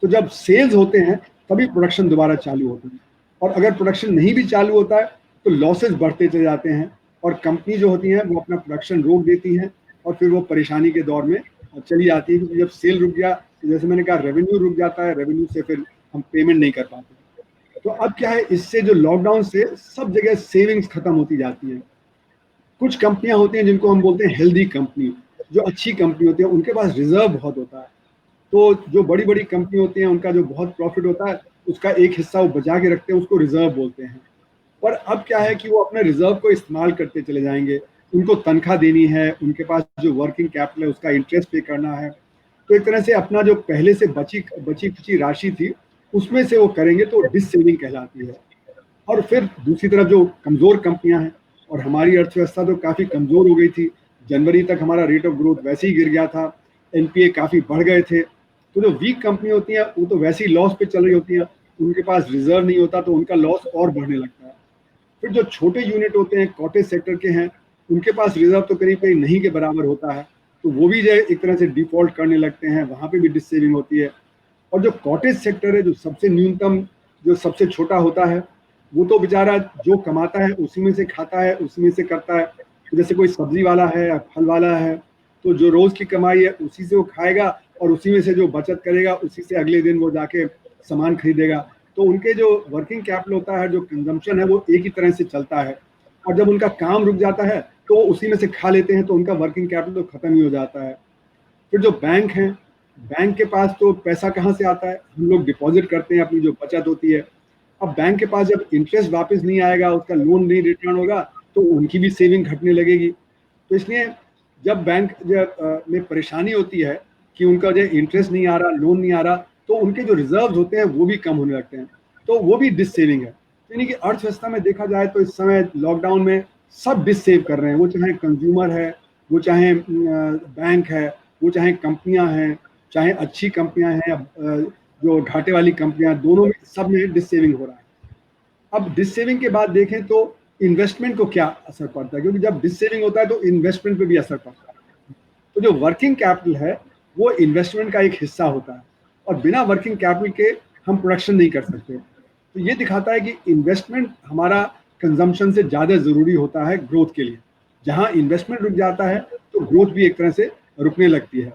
तो जब सेल्स होते हैं तभी प्रोडक्शन दोबारा चालू होते हैं, और अगर प्रोडक्शन नहीं भी चालू होता है तो लॉसेस बढ़ते चले जाते हैं, और कंपनी जो होती हैं वो अपना प्रोडक्शन रोक देती हैं, और फिर वो परेशानी के दौर में चली जाती है, क्योंकि जब सेल रुक गया तो जैसे मैंने कहा रेवेन्यू रुक जाता है, रेवेन्यू से फिर हम पेमेंट नहीं कर पाते। तो अब क्या है, इससे जो लॉकडाउन से सब जगह सेविंग्स खत्म होती जाती है। कुछ कंपनियां होती हैं जिनको हम बोलते हैं हेल्दी कंपनी, जो अच्छी कंपनी होती है, उनके पास रिजर्व बहुत होता है। तो जो बड़ी बड़ी कंपनी होती हैं उनका जो बहुत प्रॉफिट होता है उसका एक हिस्सा वो बचा के रखते हैं, उसको रिजर्व बोलते हैं। पर अब क्या है कि वो अपने रिजर्व को इस्तेमाल करते चले जाएंगे, उनको तनख्वाह देनी है, उनके पास जो वर्किंग कैपिटल है उसका इंटरेस्ट पे करना है, तो एक तरह से अपना जो पहले से बची खुची राशि थी उसमें से वो करेंगे, तो डिस सेविंग कहलाती है। और फिर दूसरी तरफ जो कमज़ोर कंपनियां हैं, और हमारी अर्थव्यवस्था तो काफ़ी कमज़ोर हो गई थी, जनवरी तक हमारा रेट ऑफ ग्रोथ वैसे ही गिर गया था, एनपीए काफ़ी बढ़ गए थे, तो जो वीक कंपनी होती हैं वो तो वैसे ही लॉस पे चल रही होती हैं, उनके पास रिजर्व नहीं होता तो उनका लॉस और बढ़ने लगता है। फिर जो छोटे यूनिट होते हैं, कॉटेज सेक्टर के हैं, उनके पास रिजर्व तो करीब करीब नहीं के बराबर होता है, तो वो भी जो है एक तरह से डिफॉल्ट करने लगते हैं, वहाँ पे भी डिस सेविंग होती है। और जो कॉटेज सेक्टर है, जो सबसे न्यूनतम, जो सबसे छोटा होता है, वो तो बेचारा जो कमाता है उसी में से खाता है, उसी में से करता है। तो जैसे कोई सब्जी वाला है या फल वाला है, तो जो रोज की कमाई है उसी से वो खाएगा, और उसी में से जो बचत करेगा उसी से अगले दिन वो जाके सामान खरीदेगा। तो उनके जो वर्किंग कैपिटल होता है, जो कंजम्पशन है, वो एक ही तरह से चलता है, और जब उनका काम रुक जाता है तो उसी में से खा लेते हैं, तो उनका वर्किंग कैपिटल तो खत्म ही हो जाता है। फिर जो बैंक हैं, बैंक के पास तो पैसा कहाँ से आता है, हम लोग डिपॉजिट करते हैं, अपनी जो बचत होती है। अब बैंक के पास जब इंटरेस्ट वापस नहीं आएगा, उसका लोन नहीं रिटर्न होगा, तो उनकी भी सेविंग घटने लगेगी। तो इसलिए जब बैंक में परेशानी होती है कि उनका जो इंटरेस्ट नहीं आ रहा, लोन नहीं आ रहा, तो उनके जो रिजर्व होते हैं वो भी कम होने लगते हैं, तो वो भी डिस सेविंग है। यानी कि अर्थव्यवस्था में देखा जाए तो इस समय लॉकडाउन में सब डिस सेव कर रहे हैं, वो चाहे कंज्यूमर है, वो चाहे बैंक है, वो चाहे कंपनियां हैं, चाहे अच्छी कंपनियां हैं, जो घाटे वाली कंपनियां, दोनों में सब में डिस सेविंग हो रहा है। अब डिस सेविंग के बाद देखें तो इन्वेस्टमेंट को क्या असर पड़ता है, क्योंकि जब डिस सेविंग होता है तो इन्वेस्टमेंट पे भी असर पड़ता है। तो जो वर्किंग कैपिटल है वो इन्वेस्टमेंट का एक हिस्सा होता है, और बिना वर्किंग कैपिटल के हम प्रोडक्शन नहीं कर सकते। तो ये दिखाता है कि इन्वेस्टमेंट हमारा कंजम्पशन से ज़्यादा ज़रूरी होता है ग्रोथ के लिए। जहाँ इन्वेस्टमेंट रुक जाता है तो ग्रोथ भी एक तरह से रुकने लगती है।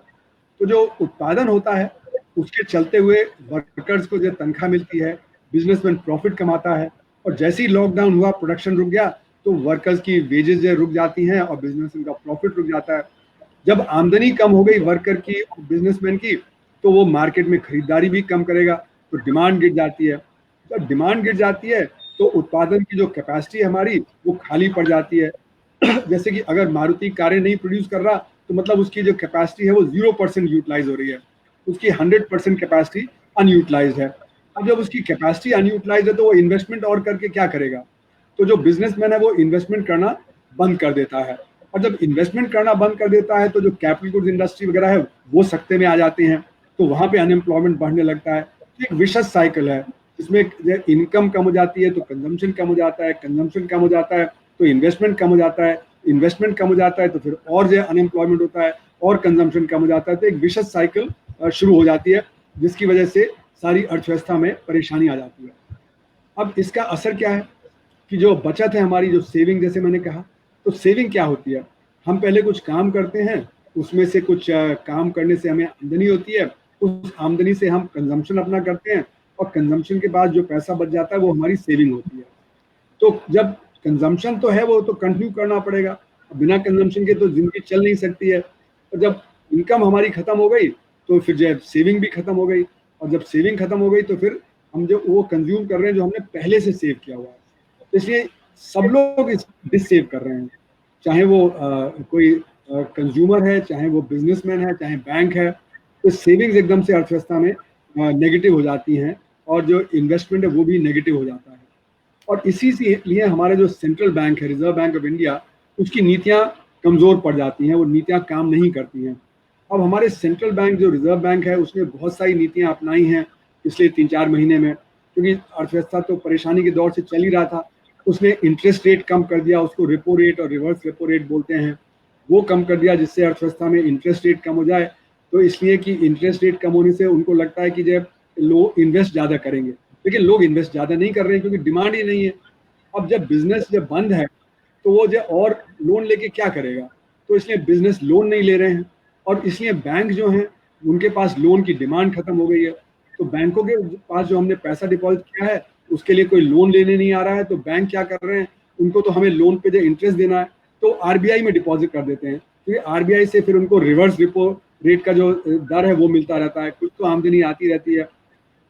तो जो उत्पादन होता है उसके चलते हुए वर्कर्स को जो तनख्वाह मिलती है, बिजनेसमैन प्रॉफिट कमाता है, और जैसे ही लॉकडाउन हुआ, प्रोडक्शन रुक गया, तो वर्कर्स की वेजेस जो रुक जाती हैं और बिजनेसमैन का प्रॉफिट रुक जाता है। जब आमदनी कम हो गई वर्कर की, बिजनेसमैन की, तो वो मार्केट में खरीदारी भी कम करेगा, तो डिमांड गिर जाती है। जब डिमांड गिर जाती है तो उत्पादन की जो कैपेसिटी है हमारी वो खाली पड़ जाती है। जैसे कि अगर मारुति कारें नहीं प्रोड्यूस कर रहा तो मतलब उसकी जो कैपेसिटी है वो 0% यूटिलाइज हो रही है, उसकी 100% कैपेसिटी अनयूटिलाइज है। अब जब उसकी कैपेसिटी अनयूटिलाइज है तो वो इन्वेस्टमेंट और करके क्या करेगा, तो जो बिजनेसमैन है वो इन्वेस्टमेंट करना बंद कर देता है, और जब इन्वेस्टमेंट करना बंद कर देता है तो जो कैपिटल गुड्स इंडस्ट्री वगैरह है वो सख्ते में आ जाते हैं, तो वहाँ पे अनएम्प्लॉयमेंट बढ़ने लगता है। तो एक विशस साइकिल है, इसमें इनकम कम हो जाती है तो कंजम्पशन कम हो जाता है, कंजम्पशन कम हो जाता है तो इन्वेस्टमेंट कम हो जाता है, इन्वेस्टमेंट कम हो जाता है तो फिर और जो अनएम्प्लॉयमेंट होता है और कंजम्पशन कम हो जाता है। तो एक विशस साइकिल शुरू हो जाती है, जिसकी वजह से सारी अर्थव्यवस्था में परेशानी आ जाती है। अब इसका असर क्या है कि जो बचत है हमारी, जो सेविंग, जैसे मैंने कहा, तो सेविंग क्या होती है, हम पहले कुछ काम करते हैं, उसमें से कुछ काम करने से हमें आमदनी होती है, उस आमदनी से हम कंजम्पशन अपना करते हैं, और कंजम्पशन के बाद जो पैसा बच जाता है वो हमारी सेविंग होती है। तो जब कंजम्पशन तो है वो तो कंटिन्यू करना पड़ेगा, बिना कंजम्पशन के तो जिंदगी चल नहीं सकती है। और जब इनकम हमारी खत्म हो गई तो फिर जो सेविंग भी खत्म हो गई, और जब सेविंग खत्म हो गई तो फिर हम जो वो कंज्यूम कर रहे हैं जो हमने पहले से सेव किया हुआ है। तो इसलिए सब लोग इस डिस सेव कर रहे हैं, चाहे वो कोई कंज्यूमर है, चाहे वो बिजनेसमैन है, चाहे बैंक है। तो सेविंग्स एकदम से अर्थव्यवस्था में नेगेटिव हो जाती हैं, और जो इन्वेस्टमेंट है वो भी नेगेटिव हो जाता है। और इसी से लिए हमारे जो सेंट्रल बैंक है, रिजर्व बैंक ऑफ इंडिया, उसकी नीतियां कमजोर पड़ जाती हैं, वो नीतियां काम नहीं करती हैं। अब हमारे सेंट्रल बैंक जो रिजर्व बैंक है उसने बहुत सारी नीतियां अपनाई हैं पिछले 3-4 महीने में, क्योंकि अर्थव्यवस्था तो परेशानी के दौर से चल ही रहा था। उसने इंटरेस्ट रेट कम कर दिया, उसको रेपो रेट और रिवर्स रेपो रेट बोलते हैं, वो कम कर दिया जिससे अर्थव्यवस्था में इंटरेस्ट रेट कम हो जाए। तो इसलिए कि इंटरेस्ट रेट कम होने से उनको लगता है कि जब लोग इन्वेस्ट ज़्यादा करेंगे, लेकिन लोग इन्वेस्ट ज़्यादा नहीं कर रहे हैं क्योंकि डिमांड ही नहीं है। अब जब बिजनेस जब बंद है तो वो जो और लोन लेके क्या करेगा, तो इसलिए बिजनेस लोन नहीं ले रहे हैं, और इसलिए बैंक जो हैं उनके पास लोन की डिमांड खत्म हो गई है। तो बैंकों के पास जो हमने पैसा डिपॉजिट किया है उसके लिए कोई लोन लेने नहीं आ रहा है, तो बैंक क्या कर रहे हैं, उनको तो हमें लोन पे जो इंटरेस्ट देना है तो आरबीआई में डिपॉजिट कर देते हैं, क्योंकि आरबीआई से फिर उनको रिवर्स रिपो रेट का जो दर है वो मिलता रहता है, कुछ तो आमदनी आती रहती है।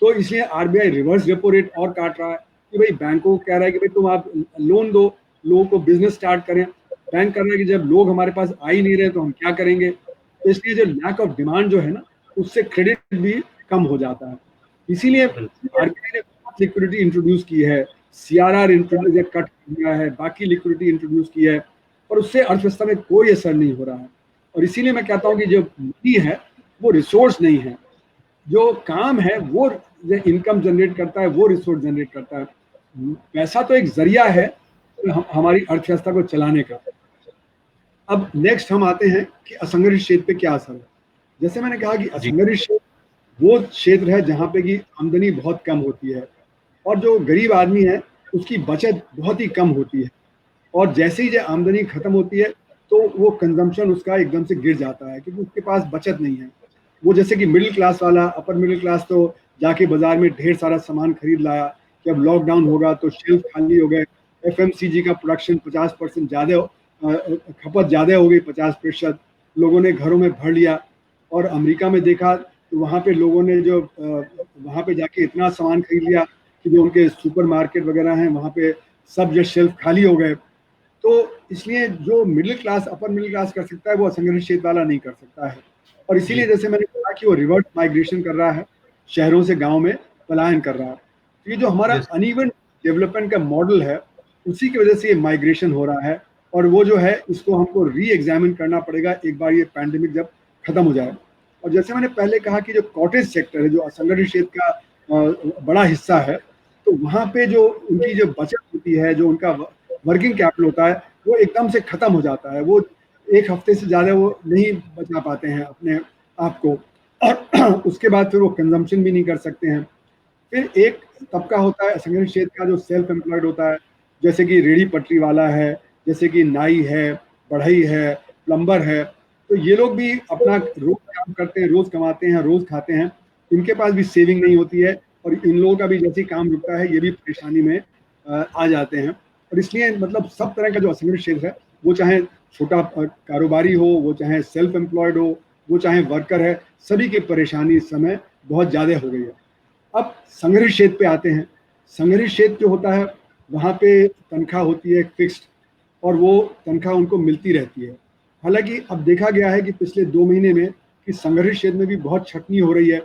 तो इसलिए आरबीआई रिवर्स रेपो रेट और काट रहा है कि भाई बैंकों को कह रहा है कि भाई तुम आप लोन दो, लोगों को बिजनेस स्टार्ट करें। बैंक कर रहा है कि जब लोग हमारे पास आ ही नहीं रहे तो हम क्या करेंगे। तो इसलिए जो लैक ऑफ डिमांड जो है ना, उससे क्रेडिट भी कम हो जाता है। इसीलिए आरबीआई ने लिक्विडिटी इंट्रोड्यूस की है, सीआरआर इंट्रोड्यूस कट किया है, बाकी लिक्विडिटी इंट्रोड्यूस की है, और उससे अर्थव्यवस्था में कोई असर नहीं हो रहा है। और इसीलिए मैं कहता हूँ कि जो मनी है वो रिसोर्स नहीं है, जो काम है वो इनकम जनरेट करता है, वो रिसोर्स जनरेट करता है। पैसा तो एक जरिया है हमारी अर्थव्यवस्था को चलाने का। अब नेक्स्ट हम आते हैं कि असंगठित क्षेत्र पे क्या असर है। जैसे मैंने कहा कि असंगठित क्षेत्र वो क्षेत्र है जहाँ पे की आमदनी बहुत कम होती है, और जो गरीब आदमी है उसकी बचत बहुत ही कम होती है, और जैसे ही जो आमदनी खत्म होती है तो वो कंजम्पशन उसका एकदम से गिर जाता है क्योंकि उसके पास बचत नहीं है। वो जैसे कि मिडिल क्लास वाला, अपर मिडिल क्लास तो जाके बाजार में ढेर सारा सामान खरीद लाया कि अब लॉकडाउन होगा तो शेल्फ खाली हो गए, एफएमसीजी का प्रोडक्शन 50% ज़्यादा, खपत ज़्यादा हो गई, 50% लोगों ने घरों में भर लिया। और अमेरिका में देखा तो वहाँ पे लोगों ने जो वहाँ पे जाके इतना सामान खरीद लिया कि जो उनके सुपर मार्केट वगैरह हैं वहाँ पे सब जो शेल्फ खाली हो गए। तो इसलिए जो middle class, upper middle class कर सकता है वो असंगठित क्षेत्र वाला नहीं कर सकता है। और इसीलिए जैसे मैंने कहा कि वो रिवर्स माइग्रेशन कर रहा है, शहरों से गांव में पलायन कर रहा है। तो ये जो हमारा अनइवन डेवलपमेंट का मॉडल है उसी की वजह से ये माइग्रेशन हो रहा है, और वो जो है इसको हमको री एग्जामिन करना पड़ेगा एक बार ये पैंडेमिक जब खत्म हो जाए। और जैसे मैंने पहले कहा कि जो कॉटेज सेक्टर है, जो असंगठित क्षेत्र का बड़ा हिस्सा है, तो वहाँ पे जो उनकी जो बचत होती है, जो उनका वर्किंग कैपिटल होता है, वो एकदम से खत्म हो जाता है। वो एक हफ्ते से ज़्यादा वो नहीं बचा पाते हैं अपने आप को, और उसके बाद फिर वो कंजम्पशन भी नहीं कर सकते हैं। फिर एक तबका होता है असंगठित क्षेत्र का जो सेल्फ एम्प्लॉयड होता है, जैसे कि रेहड़ी पटरी वाला है, जैसे कि नाई है, बढ़ई है, प्लम्बर है। तो ये लोग भी अपना रोज काम करते हैं, रोज कमाते हैं, रोज खाते हैं, इनके पास भी सेविंग नहीं होती है, और इन लोगों का भी जैसे काम रुकता है ये भी परेशानी में आ जाते हैं। और इसलिए मतलब सब तरह का जो असंगठित क्षेत्र है, वो चाहे छोटा कारोबारी हो, वो चाहे सेल्फ एम्प्लॉयड हो, वो चाहे वर्कर है, सभी की परेशानी इस समय बहुत ज़्यादा हो गई है। अब संगठित क्षेत्र पे आते हैं। संगठित क्षेत्र जो होता है वहाँ पे तनख्वाह होती है फिक्स्ड, और वो तनख्वाह उनको मिलती रहती है। हालांकि अब देखा गया है कि पिछले 2 महीने में कि संगठित क्षेत्र में भी बहुत छटनी हो रही है।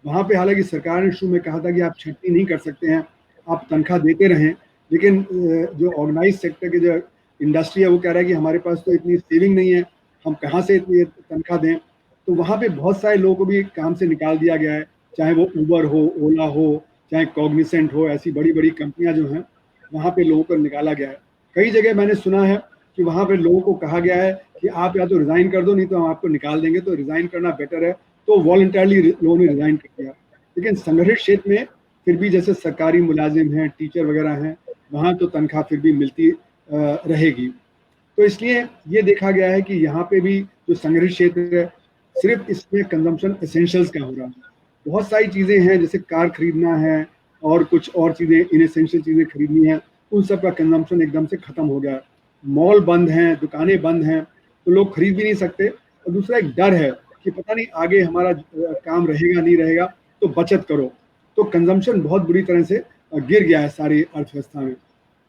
वहाँ पे हालांकि सरकार ने शुरू में कहा था कि आप छटनी नहीं कर सकते हैं, आप तनख्वाह देते रहें, लेकिन जो ऑर्गेनाइज सेक्टर के जो इंडस्ट्री है वो कह रहा है कि हमारे पास तो इतनी सेविंग नहीं है, हम कहाँ से इतनी तनख्वाह दें। तो वहाँ पे बहुत सारे लोगों को भी काम से निकाल दिया गया है, चाहे वो उबर हो, ओला हो, चाहे कॉग्निसेंट हो, ऐसी बड़ी बड़ी कंपनियां जो हैं वहाँ पे लोगों को निकाला गया है। कई जगह मैंने सुना है कि वहाँ पे लोगों को कहा गया है कि आप या तो रिज़ाइन कर दो, नहीं तो हम आपको निकाल देंगे, तो रिज़ाइन करना बेटर है। तो वॉलंटरली लोगों ने रिज़ाइन कर दिया। लेकिन संगठित क्षेत्र में फिर भी जैसे सरकारी मुलाजिम हैं, टीचर वगैरह हैं, वहाँ तो तनख्वाह फिर भी मिलती रहेगी। तो इसलिए ये देखा गया है कि यहाँ पे भी जो संगठित क्षेत्र है, सिर्फ इसमें कंजम्पशन एसेंशियल्स का हो रहा है। बहुत सारी चीज़ें हैं, जैसे कार खरीदना है और कुछ और चीज़ें, इनएसेंशियल चीज़ें खरीदनी है, उन सब का कंजम्पशन एकदम से ख़त्म हो गया है। मॉल बंद हैं, दुकानें बंद हैं, तो लोग खरीद भी नहीं सकते। और दूसरा एक डर है कि पता नहीं आगे हमारा काम रहेगा नहीं रहेगा, तो बचत करो। तो कंजम्पशन बहुत बुरी तरह से गिर गया है सारी अर्थव्यवस्था में।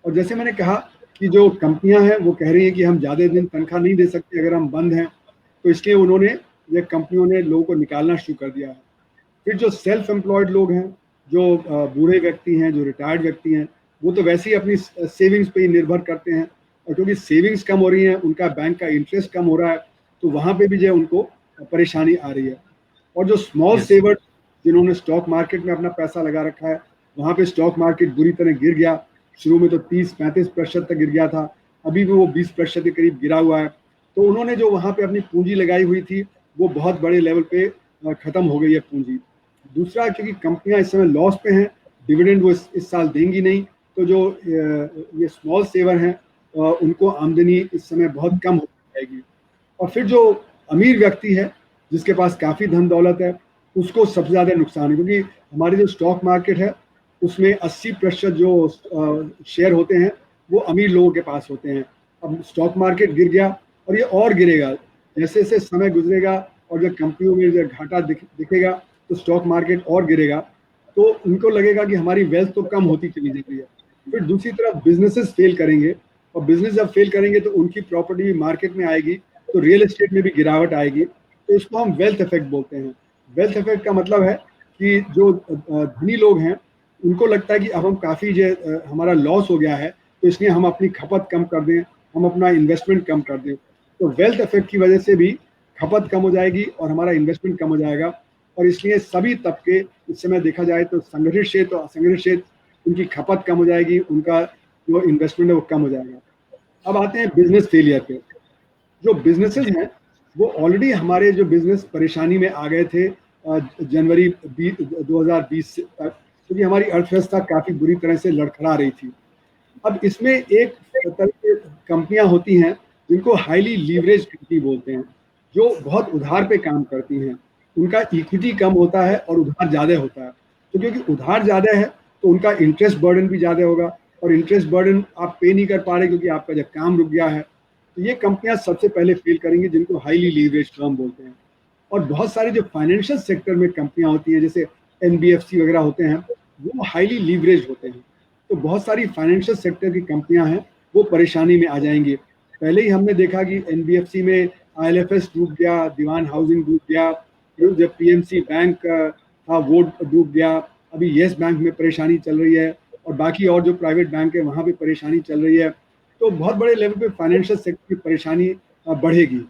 और जैसे मैंने कहा कि जो कंपनियां हैं वो कह रही हैं कि हम ज़्यादा दिन तनख्वाह नहीं दे सकते अगर हम बंद हैं, तो इसलिए उन्होंने, ये कंपनियों ने लोगों को निकालना शुरू कर दिया है। फिर जो सेल्फ एम्प्लॉयड लोग हैं, जो बूढ़े व्यक्ति हैं, जो रिटायर्ड व्यक्ति हैं, वो तो वैसे ही अपनी सेविंग्स पे ही निर्भर करते हैं, और क्योंकि सेविंग्स कम हो रही हैं, उनका बैंक का इंटरेस्ट कम हो रहा है, तो वहाँ पे भी जो है उनको परेशानी आ रही है। और जो स्मॉल सेवर जिन्होंने स्टॉक मार्केट में अपना पैसा लगा रखा है, वहाँ पे स्टॉक मार्केट बुरी तरह गिर गया। शुरू में तो 30-35% तक गिर गया था, अभी भी वो 20% के करीब गिरा हुआ है। तो उन्होंने जो वहाँ पे अपनी पूंजी लगाई हुई थी, वो बहुत बड़े लेवल पे खत्म हो गई है पूंजी। दूसरा, क्योंकि कंपनियां इस समय लॉस पे हैं, डिविडेंड वो इस साल देंगी नहीं, तो जो ये स्मॉल सेवर हैं उनको आमदनी इस समय बहुत कम हो जाएगी। और फिर जो अमीर व्यक्ति है जिसके पास काफ़ी धन दौलत है, उसको सबसे ज़्यादा नुकसान है, क्योंकि हमारे जो स्टॉक मार्केट है उसमें 80% जो शेयर होते हैं वो अमीर लोगों के पास होते हैं। अब स्टॉक मार्केट गिर गया और ये और गिरेगा, जैसे जैसे समय गुजरेगा और जब कंपनियों में जो घाटा दिखेगा तो स्टॉक मार्केट और गिरेगा, तो उनको लगेगा कि हमारी वेल्थ तो कम होती चली जा रही है। फिर दूसरी तरफ बिजनेसेस फेल करेंगे, और बिजनेस जब फेल करेंगे तो उनकी प्रॉपर्टी भी मार्केट में आएगी, तो रियल एस्टेट में भी गिरावट आएगी। तो इसको हम वेल्थ इफेक्ट बोलते हैं। वेल्थ इफेक्ट का मतलब है कि जो धनी लोग हैं उनको लगता है कि अब हम काफ़ी जो हमारा लॉस हो गया है, तो इसलिए हम अपनी खपत कम कर दें, हम अपना इन्वेस्टमेंट कम कर दें। तो वेल्थ इफेक्ट की वजह से भी खपत कम हो जाएगी और हमारा इन्वेस्टमेंट कम हो जाएगा, और इसलिए सभी तबके इस समय देखा जाए तो संगठित क्षेत्र और असंगठित क्षेत्र, उनकी खपत कम हो जाएगी, उनका जो इन्वेस्टमेंट है वो कम हो जाएगा। अब आते हैं बिजनेस फेलियर पे। जो बिजनेसेस हैं वो ऑलरेडी हमारे जो बिजनेस परेशानी में आ गए थे जनवरी 2020 से तक, क्योंकि हमारी अर्थव्यवस्था काफ़ी बुरी तरह से लड़खड़ा रही थी। अब इसमें एक तरह की कंपनियां होती हैं जिनको हाईली लीवरेज कंपनी बोलते हैं, जो बहुत उधार पे काम करती हैं। उनका इक्विटी कम होता है और उधार ज़्यादा होता है। तो क्योंकि उधार ज़्यादा है तो उनका इंटरेस्ट बर्डन भी ज़्यादा होगा, और इंटरेस्ट बर्डन आप पे नहीं कर पा रहे क्योंकि आपका जब काम रुक गया है, तो ये कंपनियां सबसे पहले फेल करेंगी, जिनको हाईली लीवरेज फर्म बोलते हैं। और बहुत सारी जो फाइनेंशियल सेक्टर में कंपनियां होती हैं, जैसे एनबीएफसी वगैरह होते हैं, वो हाईली लीवरेज होते हैं। तो बहुत सारी फाइनेंशियल सेक्टर की कंपनियां हैं वो परेशानी में आ जाएंगी। पहले ही हमने देखा कि एनबीएफसी में आईएलएफएस डूब गया, दीवान हाउसिंग डूब गया, जब पीएमसी बैंक था वो डूब गया, अभी येस बैंक में परेशानी चल रही है, और बाकी और जो प्राइवेट बैंक है वहाँ भी परेशानी चल रही है। तो बहुत बड़े लेवल पे फाइनेंशियल सेक्टर की परेशानी बढ़ेगी।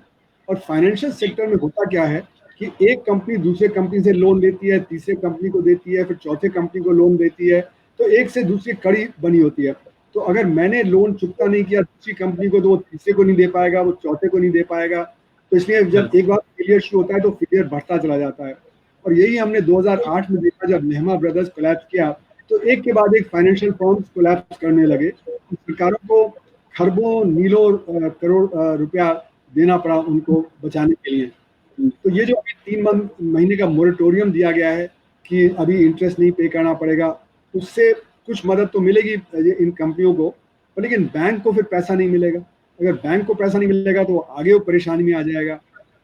और फाइनेंशियल सेक्टर में होता क्या है कि एक कंपनी दूसरे कंपनी से लोन लेती है, तीसरे कंपनी को देती है, फिर चौथे कंपनी को लोन देती है, तो एक से दूसरी कड़ी बनी होती है। तो अगर मैंने लोन चुकता नहीं किया दूसरी कंपनी को, तो वो तीसरे को नहीं दे पाएगा, वो चौथे को नहीं दे पाएगा। तो इसलिए जब एक बार फेलियर शुरू होता है तो फेलियर बढ़ता चला जाता है। और यही हमने 2008 में देखा, जब नेहमा ब्रदर्स कोलैप्स किया तो एक के बाद एक फाइनेंशियल फर्म्स कोलैप्स करने लगे। सरकारों को खरबों नीलों करोड़ रुपया देना पड़ा उनको बचाने के लिए। तो ये जो अभी 3 महीने का मोरेटोरियम दिया गया है कि अभी इंटरेस्ट नहीं पे करना पड़ेगा, उससे कुछ मदद तो मिलेगी इन कंपनियों को, पर लेकिन बैंक को फिर पैसा नहीं मिलेगा। अगर बैंक को पैसा नहीं मिलेगा तो आगे वो परेशानी में आ जाएगा।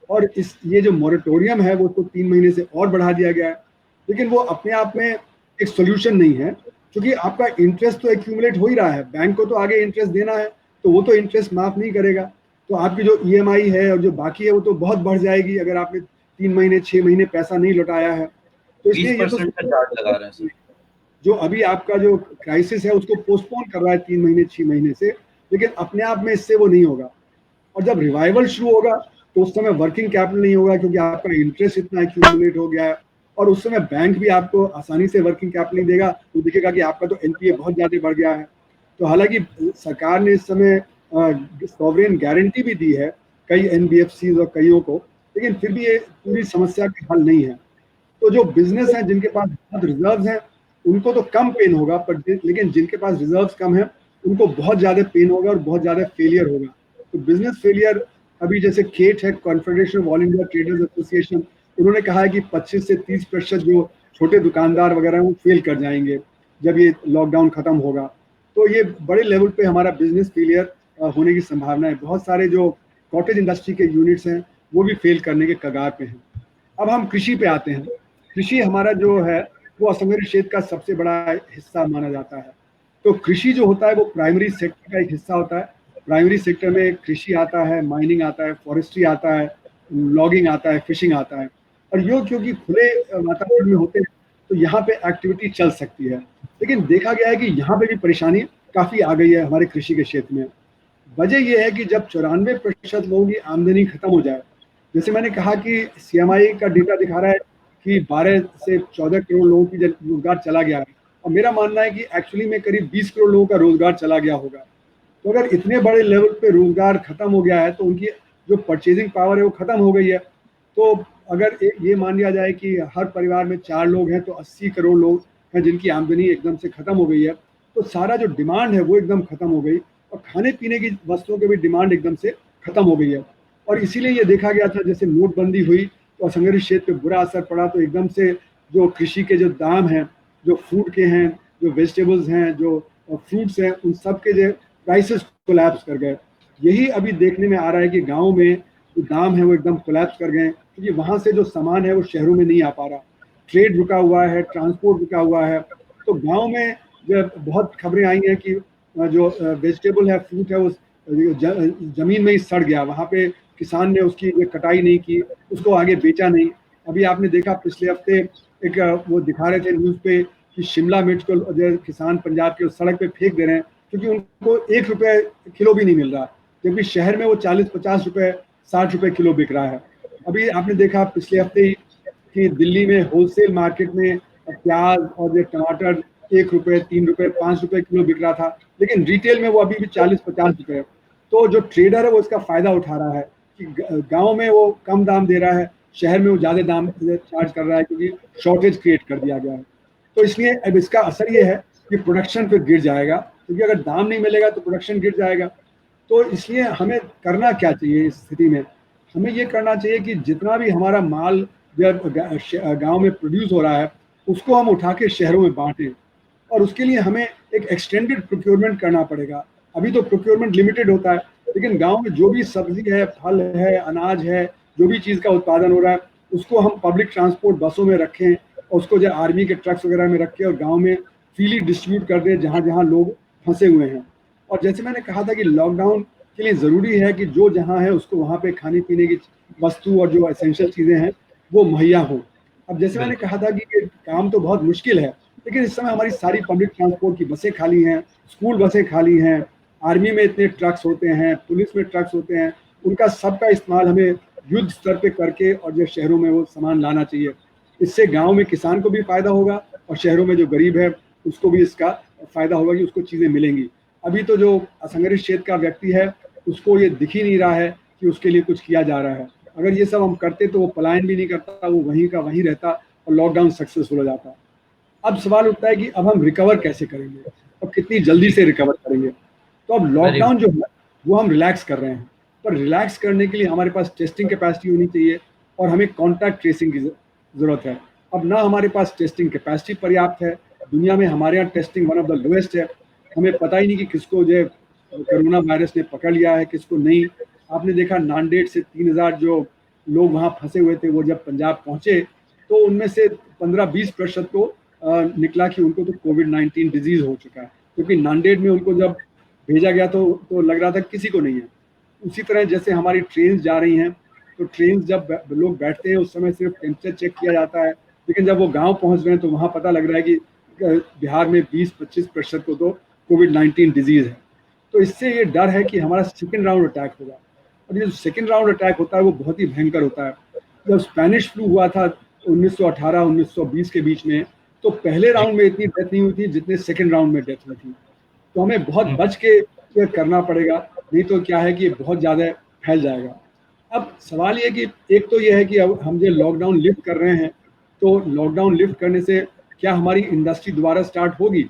और ये जो मोरेटोरियम है वो तो 3 महीने से और बढ़ा दिया गया है, लेकिन वो अपने आप में एक सोल्यूशन नहीं है, क्योंकि आपका इंटरेस्ट तो एक्यूमुलेट हो ही रहा है। बैंक को तो आगे इंटरेस्ट देना है, तो वो तो इंटरेस्ट माफ नहीं करेगा, तो आपकी जो ईएमआई है और जो बाकी है वो तो बहुत बढ़ जाएगी अगर आपने 3 महीने 6 महीने पैसा नहीं लौटाया है। तो इसलिए ये तो चार्ज लगा रहे हैं। जो अभी आपका जो क्राइसिस है उसको पोस्टपोन कर रहा है 3 महीने 6 महीने से, लेकिन अपने आप में इससे वो नहीं होगा। और जब रिवाइवल शुरू होगा तो उस समय वर्किंग कैपिटल नहीं होगा, क्योंकि आपका इंटरेस्ट इतना एक्यूमुलेट हो गया है, और उस समय बैंक भी आपको आसानी से वर्किंग कैपिटल नहीं देगा, तो दिखेगा कि आपका तो एनपीए बहुत ज़्यादा बढ़ गया है। तो हालांकि सरकार ने इस समय सॉवरेन गारंटी भी दी है कई एनबीएफसी और कईयों को, लेकिन फिर भी ये पूरी समस्या का हल नहीं है। तो जो बिजनेस हैं जिनके पास बहुत रिजर्व हैं उनको तो कम पेन होगा, पर लेकिन जिनके पास रिजर्व कम है उनको बहुत ज़्यादा पेन होगा और बहुत ज़्यादा फेलियर होगा। तो बिजनेस फेलियर अभी जैसे केट है, confederation of all India traders association, उन्होंने कहा है कि 25 से 30% जो छोटे दुकानदार वगैरह हैं वो फेल कर जाएंगे जब ये लॉकडाउन खत्म होगा। तो ये बड़े लेवल पे हमारा बिजनेस फेलियर होने की संभावना है। बहुत सारे जो कॉटेज इंडस्ट्री के यूनिट्स हैं वो भी फेल करने के कगार पे हैं। अब हम कृषि पे आते हैं। कृषि हमारा जो है वो असंगठित क्षेत्र का सबसे बड़ा हिस्सा माना जाता है। तो कृषि जो होता है वो प्राइमरी सेक्टर का एक हिस्सा होता है। प्राइमरी सेक्टर में कृषि आता है, माइनिंग आता है, फॉरेस्ट्री आता है, लॉगिंग आता है, फिशिंग आता है। और यो क्योंकि खुले वातावरण में होते हैं तो यहाँ पे एक्टिविटी चल सकती है। लेकिन देखा गया है कि यहाँ पे भी परेशानी काफ़ी आ गई है हमारे कृषि के क्षेत्र में। वजह यह है कि जब 94% लोगों की आमदनी खत्म हो जाए, जैसे मैंने कहा कि सीएमआई का डेटा दिखा रहा है कि 12 से 14 करोड़ लोगों की रोजगार चला गया है, और मेरा मानना है कि एक्चुअली में करीब 20 करोड़ लोगों का रोजगार चला गया होगा। तो अगर इतने बड़े लेवल पे रोजगार खत्म हो गया है तो उनकी जो परचेजिंग पावर है वो खत्म हो गई है। तो अगर ये मान लिया जाए कि हर परिवार में 4 लोग हैं तो 80 करोड़ लोग हैं जिनकी आमदनी एकदम से खत्म हो गई है, तो सारा जो डिमांड है वो एकदम खत्म हो गई, और खाने पीने की वस्तुओं की भी डिमांड एकदम से खत्म हो गई है। और इसीलिए ये देखा गया था जैसे नोटबंदी हुई तो असंगठित क्षेत्र पे बुरा असर पड़ा, तो एकदम से जो कृषि के जो दाम हैं, जो फूड के हैं, जो वेजिटेबल्स हैं, जो फ्रूट्स हैं, उन सब के जो प्राइसेस कोलैप्स कर गए। यही अभी देखने में आ रहा है कि गाँव में जो दाम है वो एकदम कोलैप्स कर गए, क्योंकि वहाँ से जो सामान है वो शहरों में नहीं आ पा रहा, ट्रेड रुका हुआ है, ट्रांसपोर्ट रुका हुआ है। तो गांव में जब बहुत खबरें आई हैं कि जो वेजिटेबल है, फ्रूट है, वो जमीन में ही सड़ गया, वहाँ पे किसान ने उसकी कटाई नहीं की, उसको आगे बेचा नहीं। अभी आपने देखा पिछले हफ्ते एक वो दिखा रहे थे न्यूज़ पे कि शिमला मिर्च को जो किसान पंजाब के सड़क पे फेंक दे रहे हैं क्योंकि उनको 1 रुपये किलो भी नहीं मिल रहा, जबकि शहर में वो 40-50 रुपये 60 रुपये किलो बिक रहा है। अभी आपने देखा पिछले हफ्ते ही कि दिल्ली में होलसेल मार्केट में प्याज और टमाटर 1 रुपये, 3 रुपये, 5 रुपये किलो बिक रहा था, लेकिन रिटेल में वो अभी भी 40-50 रुपये। तो जो ट्रेडर है वो इसका फायदा उठा रहा है कि गांव में वो कम दाम दे रहा है, शहर में वो ज़्यादा दाम चार्ज कर रहा है क्योंकि शॉर्टेज क्रिएट कर दिया गया है। तो इसलिए अब इसका असर ये है कि प्रोडक्शन पे गिर जाएगा, क्योंकि अगर दाम नहीं मिलेगा तो प्रोडक्शन गिर जाएगा। तो इसलिए हमें करना क्या चाहिए इस स्थिति में? हमें ये करना चाहिए कि जितना भी हमारा माल गांव में प्रोड्यूस हो रहा है उसको हम उठा के शहरों में बांटें, और उसके लिए हमें एक एक्सटेंडेड प्रोक्योरमेंट करना पड़ेगा। अभी तो प्रोक्योरमेंट लिमिटेड होता है, लेकिन गांव में जो भी सब्जी है, फल है, अनाज है, जो भी चीज़ का उत्पादन हो रहा है उसको हम पब्लिक ट्रांसपोर्ट बसों में रखें और उसको जो आर्मी के ट्रक्स वगैरह में रखें और गाँव में फ्रीली डिस्ट्रीब्यूट कर दें जहाँ जहाँ लोग फंसे हुए हैं। और जैसे मैंने कहा था कि लॉकडाउन के लिए ज़रूरी है कि जो जहाँ है उसको वहाँ पे खाने पीने की वस्तु और जो एसेंशियल चीज़ें हैं वो मुहैया हो। अब जैसे मैंने कहा था कि ये काम तो बहुत मुश्किल है, लेकिन इस समय हमारी सारी पब्लिक ट्रांसपोर्ट की बसें खाली हैं, स्कूल बसें खाली हैं, आर्मी में इतने ट्रक्स होते हैं, पुलिस में ट्रक्स होते हैं, उनका सबका इस्तेमाल हमें युद्ध स्तर पे करके और जो शहरों में वो सामान लाना चाहिए। इससे गाँव में किसान को भी फायदा होगा और शहरों में जो गरीब है उसको भी इसका फायदा होगा कि उसको चीज़ें मिलेंगी। अभी तो जो असंगठित क्षेत्र का व्यक्ति है उसको ये दिख ही नहीं रहा है कि उसके लिए कुछ किया जा रहा है। अगर ये सब हम करते तो वो पलायन भी नहीं करता, वो वहीं का वहीं रहता और लॉकडाउन सक्सेसफुल हो जाता। अब सवाल उठता है कि अब हम रिकवर कैसे करेंगे और कितनी जल्दी से रिकवर करेंगे। तो अब लॉकडाउन जो है वो हम रिलैक्स कर रहे हैं, पर रिलैक्स करने के लिए हमारे पास टेस्टिंग कैपेसिटी होनी चाहिए और हमें कॉन्टैक्ट ट्रेसिंग की ज़रूरत है। अब ना हमारे पास टेस्टिंग कैपेसिटी पर्याप्त है, दुनिया में हमारे यहाँ testing one of the lowest है, हमें पता ही नहीं कि किसको जो कोरोना वायरस ने पकड़ लिया है किसको नहीं। आपने देखा नांदेड़ से 3000 जो लोग वहाँ फंसे हुए थे वो जब पंजाब पहुँचे तो उनमें से 15-20% को निकला कि उनको तो कोविड-19 डिजीज़ हो चुका है, क्योंकि नांदेड़ में उनको जब भेजा गया तो लग रहा था किसी को नहीं है। उसी तरह जैसे हमारी ट्रेन जा रही हैं तो ट्रेन जब लोग बैठते हैं उस समय सिर्फ टेम्परेचर चेक किया जाता है, लेकिन जब वो गाँव पहुँच रहे हैं तो वहाँ पता लग रहा है कि बिहार में 20-25% को तो कोविड-19 डिजीज़ है। तो इससे ये डर है कि हमारा सेकेंड राउंड अटैक होगा, और ये जो सेकेंड राउंड अटैक होता है वो बहुत ही भयंकर होता है। जब स्पेनिश फ्लू हुआ था 1918-1920 के बीच में, तो पहले राउंड में इतनी डेथ नहीं हुई थी जितने सेकेंड राउंड में डेथ हुई थी। तो हमें बहुत बच के करना पड़ेगा, नहीं तो क्या है कि बहुत ज़्यादा फैल जाएगा। अब सवाल ये कि एक तो ये है कि अब हम जो लॉकडाउन लिफ्ट कर रहे हैं, तो लॉकडाउन लिफ्ट करने से क्या हमारी इंडस्ट्री दोबारा स्टार्ट होगी,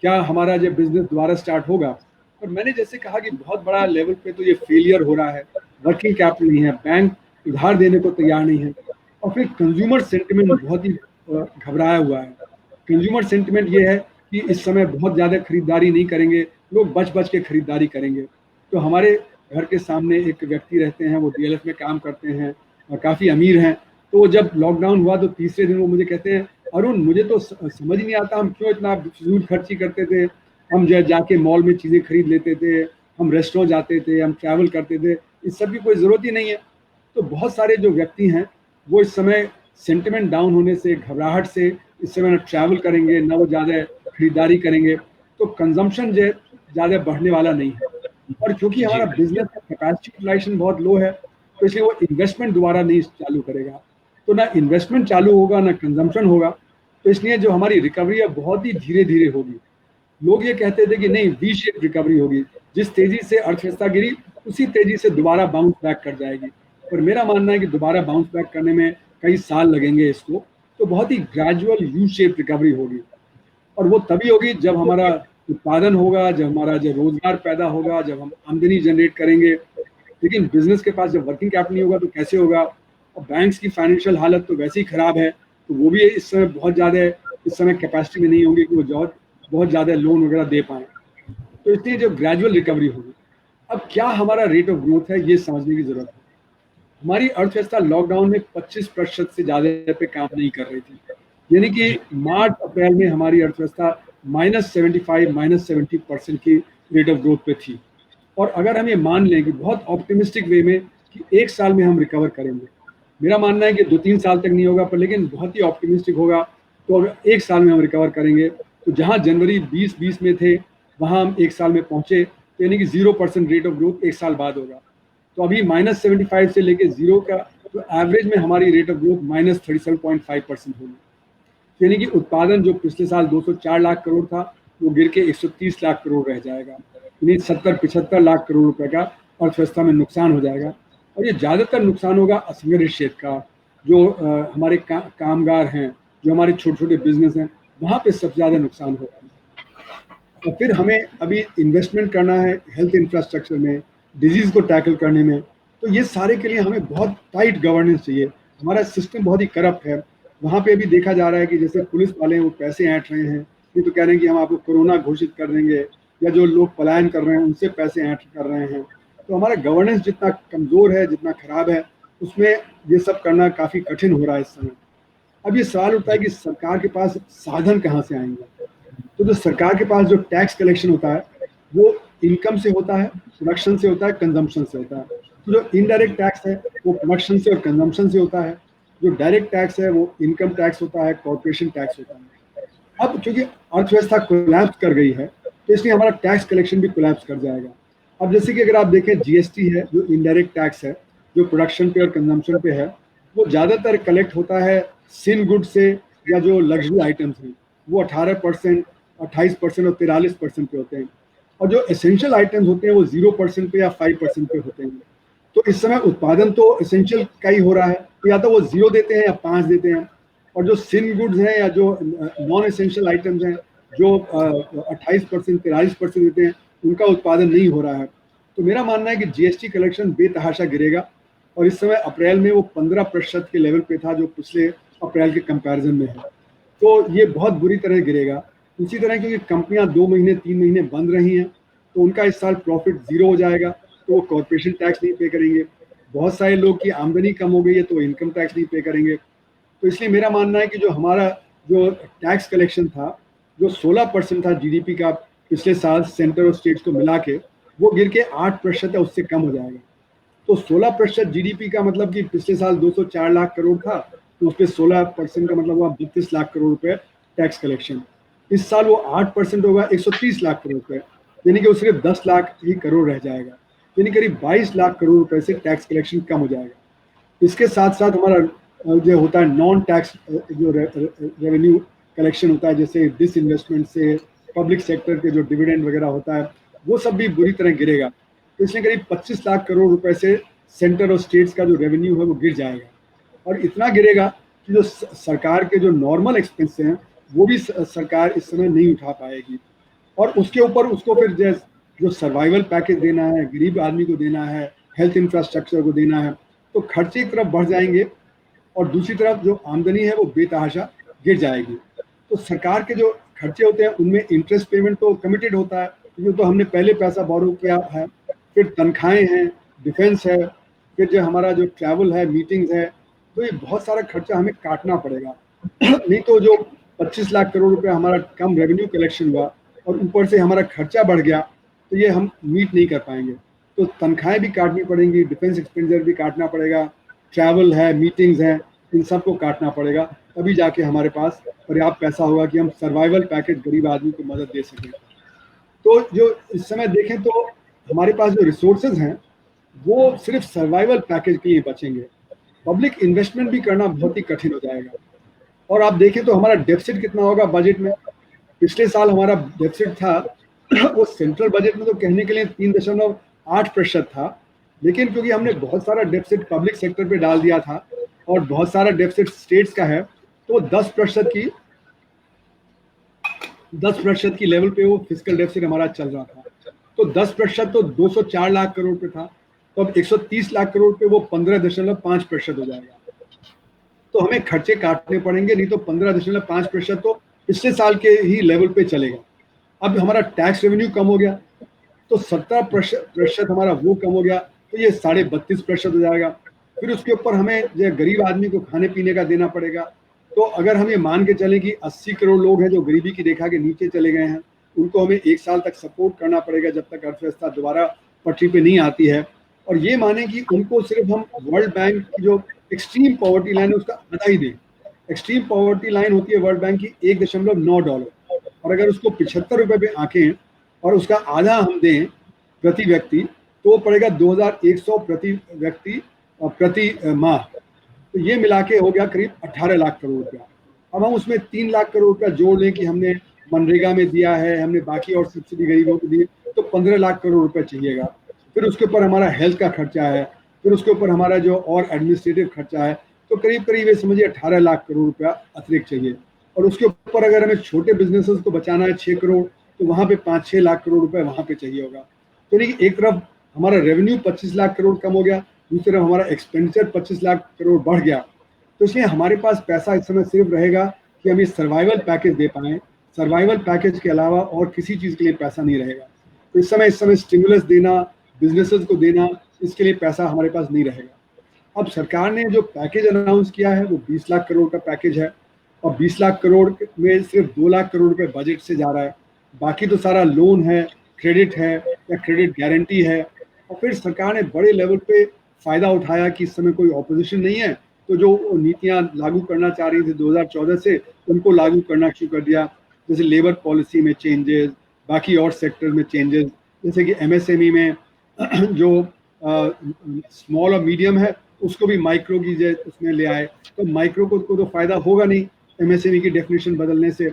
क्या हमारा जो बिजनेस दोबारा स्टार्ट होगा? और मैंने जैसे कहा कि बहुत बड़ा लेवल पे तो ये फेलियर हो रहा है, वर्किंग कैपिटल नहीं है, बैंक उधार देने को तैयार नहीं है, और फिर कंज्यूमर सेंटिमेंट बहुत ही घबराया हुआ है। कंज्यूमर सेंटिमेंट ये है कि इस समय बहुत ज़्यादा खरीदारी नहीं करेंगे, लोग बच के खरीदारी करेंगे। तो हमारे घर के सामने एक व्यक्ति रहते हैं, वो डीएलएफ में काम करते हैं और काफ़ी अमीर हैं। तो वो जब लॉकडाउन हुआ तो तीसरे दिन वो मुझे कहते हैं, अरुण मुझे तो समझ नहीं आता हम क्यों इतना फिजूल खर्ची करते थे, हम जो जाके मॉल में चीज़ें खरीद लेते थे, हम रेस्टोरेंट जाते थे, हम ट्रैवल करते थे, इस सब की कोई ज़रूरत ही नहीं है। तो बहुत सारे जो व्यक्ति हैं वो इस समय सेंटिमेंट डाउन होने से, घबराहट से इस समय ना ट्रैवल करेंगे, ना वो ज़्यादा खरीदारी करेंगे, तो कंजम्पशन जो है ज़्यादा बढ़ने वाला नहीं है। और क्योंकि जी, हमारा बिजनेस का कैपेसिटी यूटिलाइजेशन बहुत लो है, तो इसलिए वो इन्वेस्टमेंट दोबारा नहीं चालू करेगा। तो ना इन्वेस्टमेंट चालू होगा, ना कंजम्पशन होगा, तो इसलिए जो हमारी रिकवरी है बहुत ही धीरे धीरे होगी। लोग ये कहते थे कि नहीं, वी शेप रिकवरी होगी, जिस तेजी से अर्थव्यवस्था गिरी उसी तेजी से दोबारा बाउंस बैक कर जाएगी। पर मेरा मानना है कि दोबारा बाउंस बैक करने में कई साल लगेंगे इसको, तो बहुत ही ग्रेजुअल यू शेप रिकवरी होगी। और वो तभी होगी जब हमारा उत्पादन होगा, जब हमारा जो रोजगार पैदा होगा, जब हम आमदनी जनरेट करेंगे। लेकिन बिजनेस के पास जब वर्किंग कैपिटल नहीं होगा तो कैसे होगा? और बैंक्स की फाइनेंशियल हालत तो वैसे ही खराब है, तो वो भी इस समय बहुत ज़्यादा इस समय कैपेसिटी में नहीं होंगे कि वो बहुत ज़्यादा लोन वगैरह दे पाएँ। तो इसलिए जो ग्रेजुअल रिकवरी होगी। अब क्या हमारा रेट ऑफ ग्रोथ है, ये समझने की जरूरत है। हमारी अर्थव्यवस्था लॉकडाउन में 25% से ज़्यादा पे काम नहीं कर रही थी, यानी कि जी, मार्च अप्रैल में हमारी अर्थव्यवस्था -75 -70% की रेट ऑफ ग्रोथ पे थी। और अगर हम ये मान लें कि बहुत ऑप्टिमिस्टिक वे में कि 1 साल में हम रिकवर करेंगे, मेरा मानना है कि 2-3 साल तक नहीं होगा, पर लेकिन बहुत ही ऑप्टिमिस्टिक होगा, तो अगर 1 साल में हम रिकवर करेंगे, तो जहाँ जनवरी 2020 में थे, वहाँ हम 1 साल में पहुँचे, तो यानी कि 0% रेट ऑफ ग्रोथ 1 साल बाद होगा। तो अभी -75 से लेके 0 का, तो एवरेज में हमारी रेट ऑफ ग्रोथ -37.5% होगी। यानी कि उत्पादन जो पिछले साल 204 लाख करोड़ था, वो गिर के 130 लाख करोड़ रह जाएगा। यानी 70-75 लाख करोड़ रुपए का अर्थव्यवस्था में नुकसान हो जाएगा। और ये ज़्यादातर नुकसान होगा असंगठित क्षेत्र का, जो हमारे कामगार हैं, जो हमारे छोटे छोटे बिजनेस हैं, वहाँ पे सबसे ज़्यादा नुकसान होगा। और फिर हमें अभी इन्वेस्टमेंट करना है हेल्थ इंफ्रास्ट्रक्चर में, डिजीज़ को टैकल करने में। तो ये सारे के लिए हमें बहुत टाइट गवर्नेंस चाहिए। हमारा सिस्टम बहुत ही करप्ट है। वहाँ पे भी देखा जा रहा है कि जैसे पुलिस वाले हैं वो पैसे ऐंठ रहे हैं, ये तो कह रहे हैं कि हम आपको कोरोना घोषित कर देंगे, या जो लोग पलायन कर रहे हैं उनसे पैसे ऐंठ कर रहे हैं। तो हमारा गवर्नेंस जितना कमज़ोर है, जितना खराब है, उसमें ये सब करना काफ़ी कठिन हो रहा है इस समय। अब ये सवाल उठता है कि सरकार के पास साधन कहाँ से आएंगे? तो जो सरकार के पास जो टैक्स कलेक्शन होता है, वो इनकम से होता है, प्रोडक्शन से होता है, कंजम्पशन से होता है। तो जो इनडायरेक्ट टैक्स है वो प्रोडक्शन से और कंजम्पशन से होता है। जो डायरेक्ट टैक्स है वो इनकम टैक्स होता है, कॉर्पोरेशन टैक्स होता है। अब क्योंकि अर्थव्यवस्था कोलैप्स कर गई है, तो इसलिए हमारा टैक्स कलेक्शन भी कोलैप्स कर जाएगा। अब जैसे कि अगर आप देखें, जीएसटी है जो इनडायरेक्ट टैक्स है, जो प्रोडक्शन पे और कंजम्पशन पे है, वो ज़्यादातर कलेक्ट होता है सिन गुड से, या जो लग्जरी आइटम्स हैं वो 18%, 28% और 43% पे होते हैं। और जो एसेंशियल आइटम्स होते हैं वो 0% पे या 5% पे होते हैं। तो इस समय उत्पादन तो एसेंशियल का ही हो रहा है, तो या तो वो 0 देते हैं या 5 देते हैं। और जो सिन गुड्स हैं या जो नॉन एसेंशियल आइटम्स हैं, जो 28% 43% देते हैं, उनका उत्पादन नहीं हो रहा है। तो मेरा मानना है कि जीएसटी कलेक्शन बेतहाशा गिरेगा। और इस समय अप्रैल में वो 15% के लेवल पे था, जो पिछले अप्रैल के कंपैरिजन में है। तो ये बहुत बुरी तरह गिरेगा। उसी तरह क्योंकि कंपनियां 2 महीने 3 महीने बंद रही हैं, तो उनका इस साल प्रॉफिट 0 हो जाएगा, तो वो कॉर्पोरेशन टैक्स नहीं पे करेंगे। बहुत सारे लोग की आमदनी कम हो गई है, तो वो इनकम टैक्स नहीं पे करेंगे। तो इसलिए मेरा मानना है कि जो हमारा जो टैक्स कलेक्शन था, जो 16% था जीडीपी का पिछले साल सेंटर और स्टेट्स को मिला के, वो गिर के 8% है, उससे कम हो जाएगा। तो 16% जीडीपी का मतलब कि पिछले साल 204 लाख करोड़ था, तो उस पर 16% का मतलब हुआ 32 लाख करोड़ रुपए टैक्स कलेक्शन। इस साल वो 8% होगा, 130 लाख करोड़ रुपए, यानी कि वो सिर्फ 10 लाख ही करोड़ रह जाएगा। यानी करीब 22 लाख करोड़ रुपए से टैक्स कलेक्शन कम हो जाएगा। इसके साथ साथ हमारा जो होता है नॉन टैक्स जो रेवेन्यू कलेक्शन होता है, जैसे डिसइन्वेस्टमेंट से, पब्लिक सेक्टर के जो डिविडेंड वगैरह होता है, वो सब भी बुरी तरह गिरेगा। तो इसलिए करीब 25 लाख करोड़ रुपए से सेंटर और स्टेट्स का जो रेवेन्यू है वो गिर जाएगा। और इतना गिरेगा कि जो सरकार के जो नॉर्मल एक्सपेंस हैं वो भी सरकार इस समय नहीं उठा पाएगी। और उसके ऊपर उसको फिर जो सर्वाइवल पैकेज देना है, गरीब आदमी को देना है, हेल्थ इंफ्रास्ट्रक्चर को देना है, तो खर्चे की तरफ बढ़ जाएंगे और दूसरी तरफ जो आमदनी है वो बेतहाशा गिर जाएगी। तो सरकार के जो खर्चे होते हैं उनमें इंटरेस्ट पेमेंट तो कमिटेड होता है, क्योंकि तो हमने पहले पैसा बोरो किया है, फिर तनख्वाहें हैं, डिफेंस है, फिर जो हमारा जो ट्रैवल है, मीटिंग्स है, तो ये बहुत सारा खर्चा हमें काटना पड़ेगा। नहीं तो जो 25 लाख करोड़ रुपए हमारा कम रेवेन्यू कलेक्शन हुआ और ऊपर से हमारा खर्चा बढ़ गया, तो ये हम मीट नहीं कर पाएंगे। तो तनख्वाहें भी काटनी पड़ेंगी, डिफेंस एक्सपेंडिचर भी काटना पड़ेगा, ट्रैवल है, मीटिंग्स हैं, इन सबको काटना पड़ेगा। तभी जाके हमारे पास पर्याप्त पैसा होगा कि हम सर्वाइवल पैकेज गरीब आदमी को मदद दे सकें। तो जो इस समय देखें तो हमारे पास जो रिसोर्सेज हैं वो सिर्फ सर्वाइवल पैकेज के लिए बचेंगे, पब्लिक इन्वेस्टमेंट भी करना बहुत ही कठिन हो जाएगा। और आप देखें तो हमारा डेफिसिट कितना होगा बजट में। पिछले साल हमारा डेफिसिट था वो सेंट्रल बजट में तो कहने के लिए 3.8% था, लेकिन क्योंकि हमने बहुत सारा डेफिसिट पब्लिक सेक्टर पे डाल दिया था और बहुत सारा डेफिसिट स्टेट्स का है, तो 10% की लेवल पे वो फिजिकल डेफिसिट हमारा चल रहा था। तो 10% तो 204 लाख करोड़ पे था, तो अब 130 लाख करोड़ पे वो 15.5% हो जाएगा। तो हमें खर्चे काटने पड़ेंगे, नहीं तो 15.5% तो पिछले साल के ही लेवल पे चलेगा। अब हमारा टैक्स रेवेन्यू कम हो गया तो 17% हमारा वो कम हो गया, तो ये 32.5% हो जाएगा। फिर उसके ऊपर हमें जो गरीब आदमी को खाने पीने का देना पड़ेगा। तो अगर हम ये मान के चलें कि 80 करोड़ लोग हैं जो गरीबी की रेखा के नीचे चले गए हैं, उनको हमें 1 साल तक सपोर्ट करना पड़ेगा जब तक अर्थव्यवस्था दोबारा पटरी पे नहीं आती है। और ये माने कि उनको सिर्फ हम वर्ल्ड बैंक की जो एक्सट्रीम पॉवर्टी लाइन है उसका आधा ही दें। एक्सट्रीम पॉवर्टी लाइन होती है वर्ल्ड बैंक की $1.9, और अगर उसको 75 रुपये पे आंकें और उसका आधा हम दें प्रति व्यक्ति, तो वो पड़ेगा 2100 प्रति व्यक्ति और प्रति माह। तो ये मिला के हो गया करीब 18 लाख करोड़ रुपया। अब हम उसमें 3 लाख करोड़ रुपया जोड़ लें कि हमने मनरेगा में दिया है, हमने बाकी और सब्सिडी गरीबों को दी, तो 15 लाख करोड़ रुपया चाहिएगा। फिर उसके ऊपर हमारा हेल्थ का खर्चा है, फिर उसके ऊपर हमारा जो और एडमिनिस्ट्रेटिव खर्चा है, तो करीब करीब ये समझिए 18 लाख करोड़ रुपया अतिरिक्त चाहिए। और उसके ऊपर अगर हमें छोटे बिजनेसेस को बचाना है 6 करोड़, तो वहाँ पे 5-6 लाख करोड़ रुपए वहाँ पे चाहिए होगा। तो नहीं, एक तरफ हमारा रेवेन्यू 25 लाख करोड़ कम हो गया, दूसरी तरफ हमारा एक्सपेंडिचर 25 लाख करोड़ बढ़ गया। तो इसलिए हमारे पास पैसा इस समय सिर्फ रहेगा कि हम ये सर्वाइवल पैकेज दे पाएँ। सर्वाइवल पैकेज के अलावा और किसी चीज़ के लिए पैसा नहीं रहेगा। तो इस समय स्टिमुलस देना, बिजनेसेस को देना, इसके लिए पैसा हमारे पास नहीं रहेगा। अब सरकार ने जो पैकेज अनाउंस किया है वो 20 लाख करोड़ का पैकेज है, और 20 लाख करोड़ में सिर्फ 2 लाख करोड़ रुपए बजट से जा रहा है, बाकी तो सारा लोन है, क्रेडिट है या क्रेडिट गारंटी है। और फिर सरकार ने बड़े लेवल पे फ़ायदा उठाया कि इस समय कोई ऑपोजिशन नहीं है, तो जो नीतियां लागू करना चाह रही थी 2014 से, उनको लागू करना शुरू कर दिया। जैसे लेबर पॉलिसी में चेंजेस, बाकी और सेक्टर में चेंजेस, जैसे कि एमएसएमई में जो स्मॉल और मीडियम है उसको भी माइक्रो की उसमें ले आए। तो माइक्रो को तो फ़ायदा होगा नहीं एमएसएमई की डेफिनेशन बदलने से।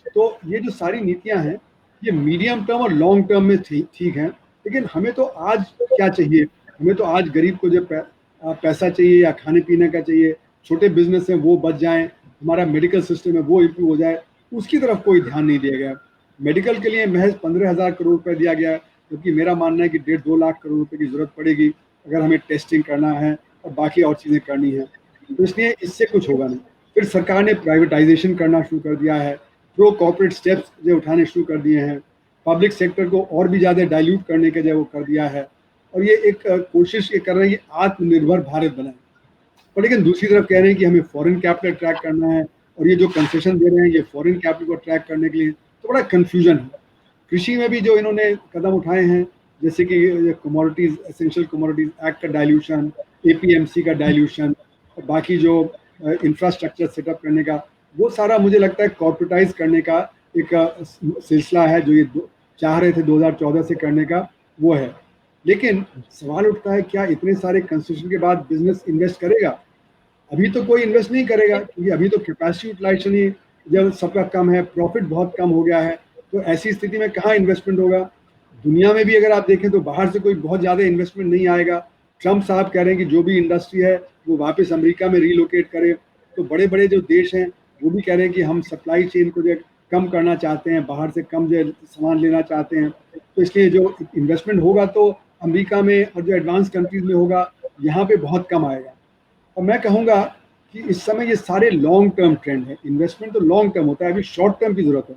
तो ये जो सारी नीतियां हैं ये मीडियम टर्म और लॉन्ग टर्म में ठीक हैं, लेकिन हमें तो आज क्या चाहिए? हमें तो आज गरीब को जो पैसा चाहिए या खाने पीने का चाहिए, छोटे बिजनेस हैं वो बच जाएं, हमारा मेडिकल सिस्टम है वो इम्प्रूव हो जाए, उसकी तरफ कोई ध्यान नहीं दिया गया। मेडिकल के लिए महज 15,000 करोड़ रुपए दिया गया, क्योंकि मेरा मानना है कि 1.5-2 लाख करोड़ रुपए की जरूरत पड़ेगी अगर हमें टेस्टिंग करना है और बाकी और चीज़ें करनी है। तो इसलिए इससे कुछ होगा नहीं। फिर सरकार ने प्राइवेटाइजेशन करना शुरू कर दिया है, प्रो कॉर्पोरेट स्टेप्स जो उठाने शुरू कर दिए हैं, पब्लिक सेक्टर को और भी ज़्यादा डाइल्यूट करने के जो वो कर दिया है। और ये एक कोशिश ये कर रहे हैं कि आत्मनिर्भर भारत बनाए। पर लेकिन दूसरी तरफ कह रहे हैं कि हमें फॉरेन कैपिटल अट्रैक्ट करना है, और ये जो कंसेशन दे रहे हैं ये फॉरेन कैपिटल को अट्रैक्ट करने के लिए, तो बड़ा कन्फ्यूजन है। कृषि में भी जो इन्होंने कदम उठाए हैं, जैसे कि कमोडिटीज, एसेंशियल कमोडिटीज एक्ट का डाइल्यूशन, एपीएमसी का डाइल्यूशन, और बाकी जो इंफ्रास्ट्रक्चर सेटअप करने का, वो सारा मुझे लगता है कॉर्पोरेटाइज करने का एक सिलसिला है जो ये चाह रहे थे 2014 से करने का, वो है। लेकिन सवाल उठता है क्या इतने सारे कंस्ट्रक्शन के बाद बिजनेस इन्वेस्ट करेगा? अभी तो कोई इन्वेस्ट नहीं करेगा, क्योंकि अभी तो कैपेसिटी यूटिलाइजेशन ही जब सबका कम है, प्रॉफिट बहुत कम हो गया है। तो ऐसी स्थिति में कहाँ इन्वेस्टमेंट होगा? दुनिया में भी अगर आप देखें तो बाहर से कोई बहुत ज़्यादा इन्वेस्टमेंट नहीं आएगा। ट्रम्प साहब कह रहे हैं कि जो भी इंडस्ट्री है वो वापस अमेरिका में रिलोकेट करे। तो बड़े बड़े जो देश हैं वो भी कह रहे हैं कि हम सप्लाई चेन को जो कम करना चाहते हैं, बाहर से कम जो सामान लेना चाहते हैं। तो इसलिए जो इन्वेस्टमेंट होगा तो अमेरिका में और जो एडवांस कंट्रीज में होगा, यहाँ पे बहुत कम आएगा। और मैं कहूँगा कि इस समय ये सारे लॉन्ग टर्म ट्रेंड है। इन्वेस्टमेंट तो लॉन्ग टर्म होता है, अभी शॉर्ट टर्म की ज़रूरत है।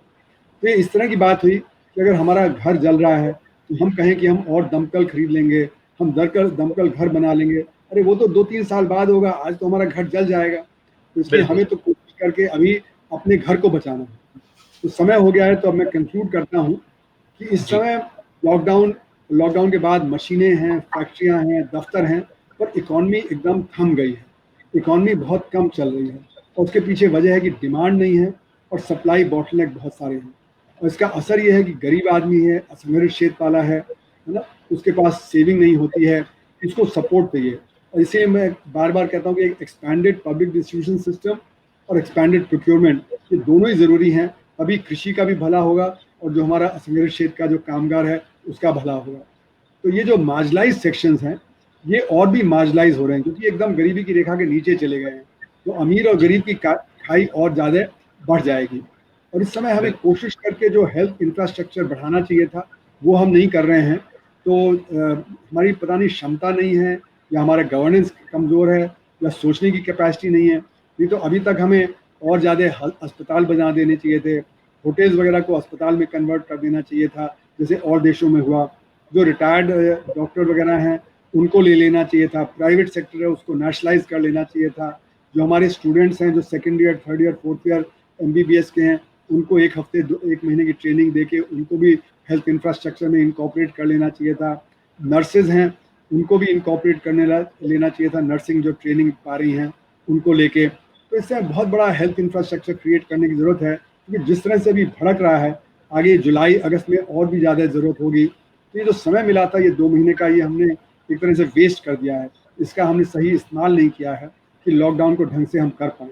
तो ये इस तरह की बात हुई कि अगर हमारा घर जल रहा है तो हम कहें कि हम और दमकल खरीद लेंगे, हम दमकल घर बना लेंगे। अरे वो तो 2-3 साल बाद होगा, आज तो हमारा घर जल जाएगा। तो इसलिए हमें तो कोशिश करके अभी अपने घर को बचाना है। तो समय हो गया है, तो अब मैं कंक्लूड करता हूँ कि इस समय लॉकडाउन के बाद मशीनें हैं, फैक्ट्रियाँ हैं, दफ्तर हैं, पर इकॉनमी एकदम थम गई है। इकॉनमी बहुत कम चल रही है। और उसके पीछे वजह है कि डिमांड नहीं है और सप्लाई बॉटलनेक बहुत सारे हैं। और इसका असर ये है कि गरीब आदमी है, असंगठित क्षेत्र वाला है ना, उसके पास सेविंग नहीं होती है, उसको सपोर्ट चाहिए। और इसीलिए मैं बार बार कहता हूँ कि एक एक्सपैंडेड पब्लिक डिस्ट्रीब्यूशन सिस्टम और एक्सपैंडेड प्रोक्योरमेंट, ये दोनों ही ज़रूरी हैं। अभी कृषि का भी भला होगा और जो हमारा असंगठित क्षेत्र का जो कामगार है उसका भला होगा। तो ये जो मार्जिनलाइज सेक्शंस हैं ये और भी मार्जिनलाइज हो रहे हैं, क्योंकि एकदम गरीबी की रेखा के नीचे चले गए हैं। तो अमीर और गरीब की खाई और ज़्यादा बढ़ जाएगी। और इस समय हमें कोशिश करके जो हेल्थ इंफ्रास्ट्रक्चर बढ़ाना चाहिए था वो हम नहीं कर रहे हैं। तो हमारी पता नहीं क्षमता नहीं है, या हमारा गवर्नेंस कमज़ोर है, या सोचने की कैपेसिटी नहीं है। नहीं तो अभी तक हमें और ज़्यादा अस्पताल बना देने चाहिए थे, होटल्स वगैरह को अस्पताल में कन्वर्ट कर देना चाहिए था, जैसे और देशों में हुआ। जो रिटायर्ड डॉक्टर वगैरह हैं उनको ले लेना चाहिए था, प्राइवेट सेक्टर है उसको नेशनलाइज कर लेना चाहिए था। जो हमारे स्टूडेंट्स हैं जो second year, third year, fourth year MBBS के हैं, उनको एक हफ्ते एक महीने की ट्रेनिंग देके उनको भी हेल्थ इंफ्रास्ट्रक्चर में इनकॉर्पोरेट कर लेना चाहिए था। नर्सेज हैं उनको भी इनकॉर्पोरेट लेना चाहिए था, नर्सिंग जो ट्रेनिंग पा रही हैं उनको लेके। तो इससे बहुत बड़ा हेल्थ इंफ्रास्ट्रक्चर क्रिएट करने की ज़रूरत है, क्योंकि जिस तरह से अभी भड़क रहा है आगे जुलाई अगस्त में और भी ज़्यादा ज़रूरत होगी। तो ये जो समय मिला था ये 2 महीने का, ये हमने एक तरह से वेस्ट कर दिया है। इसका हमने सही इस्तेमाल नहीं किया है कि लॉकडाउन को ढंग से हम कर पाएँ।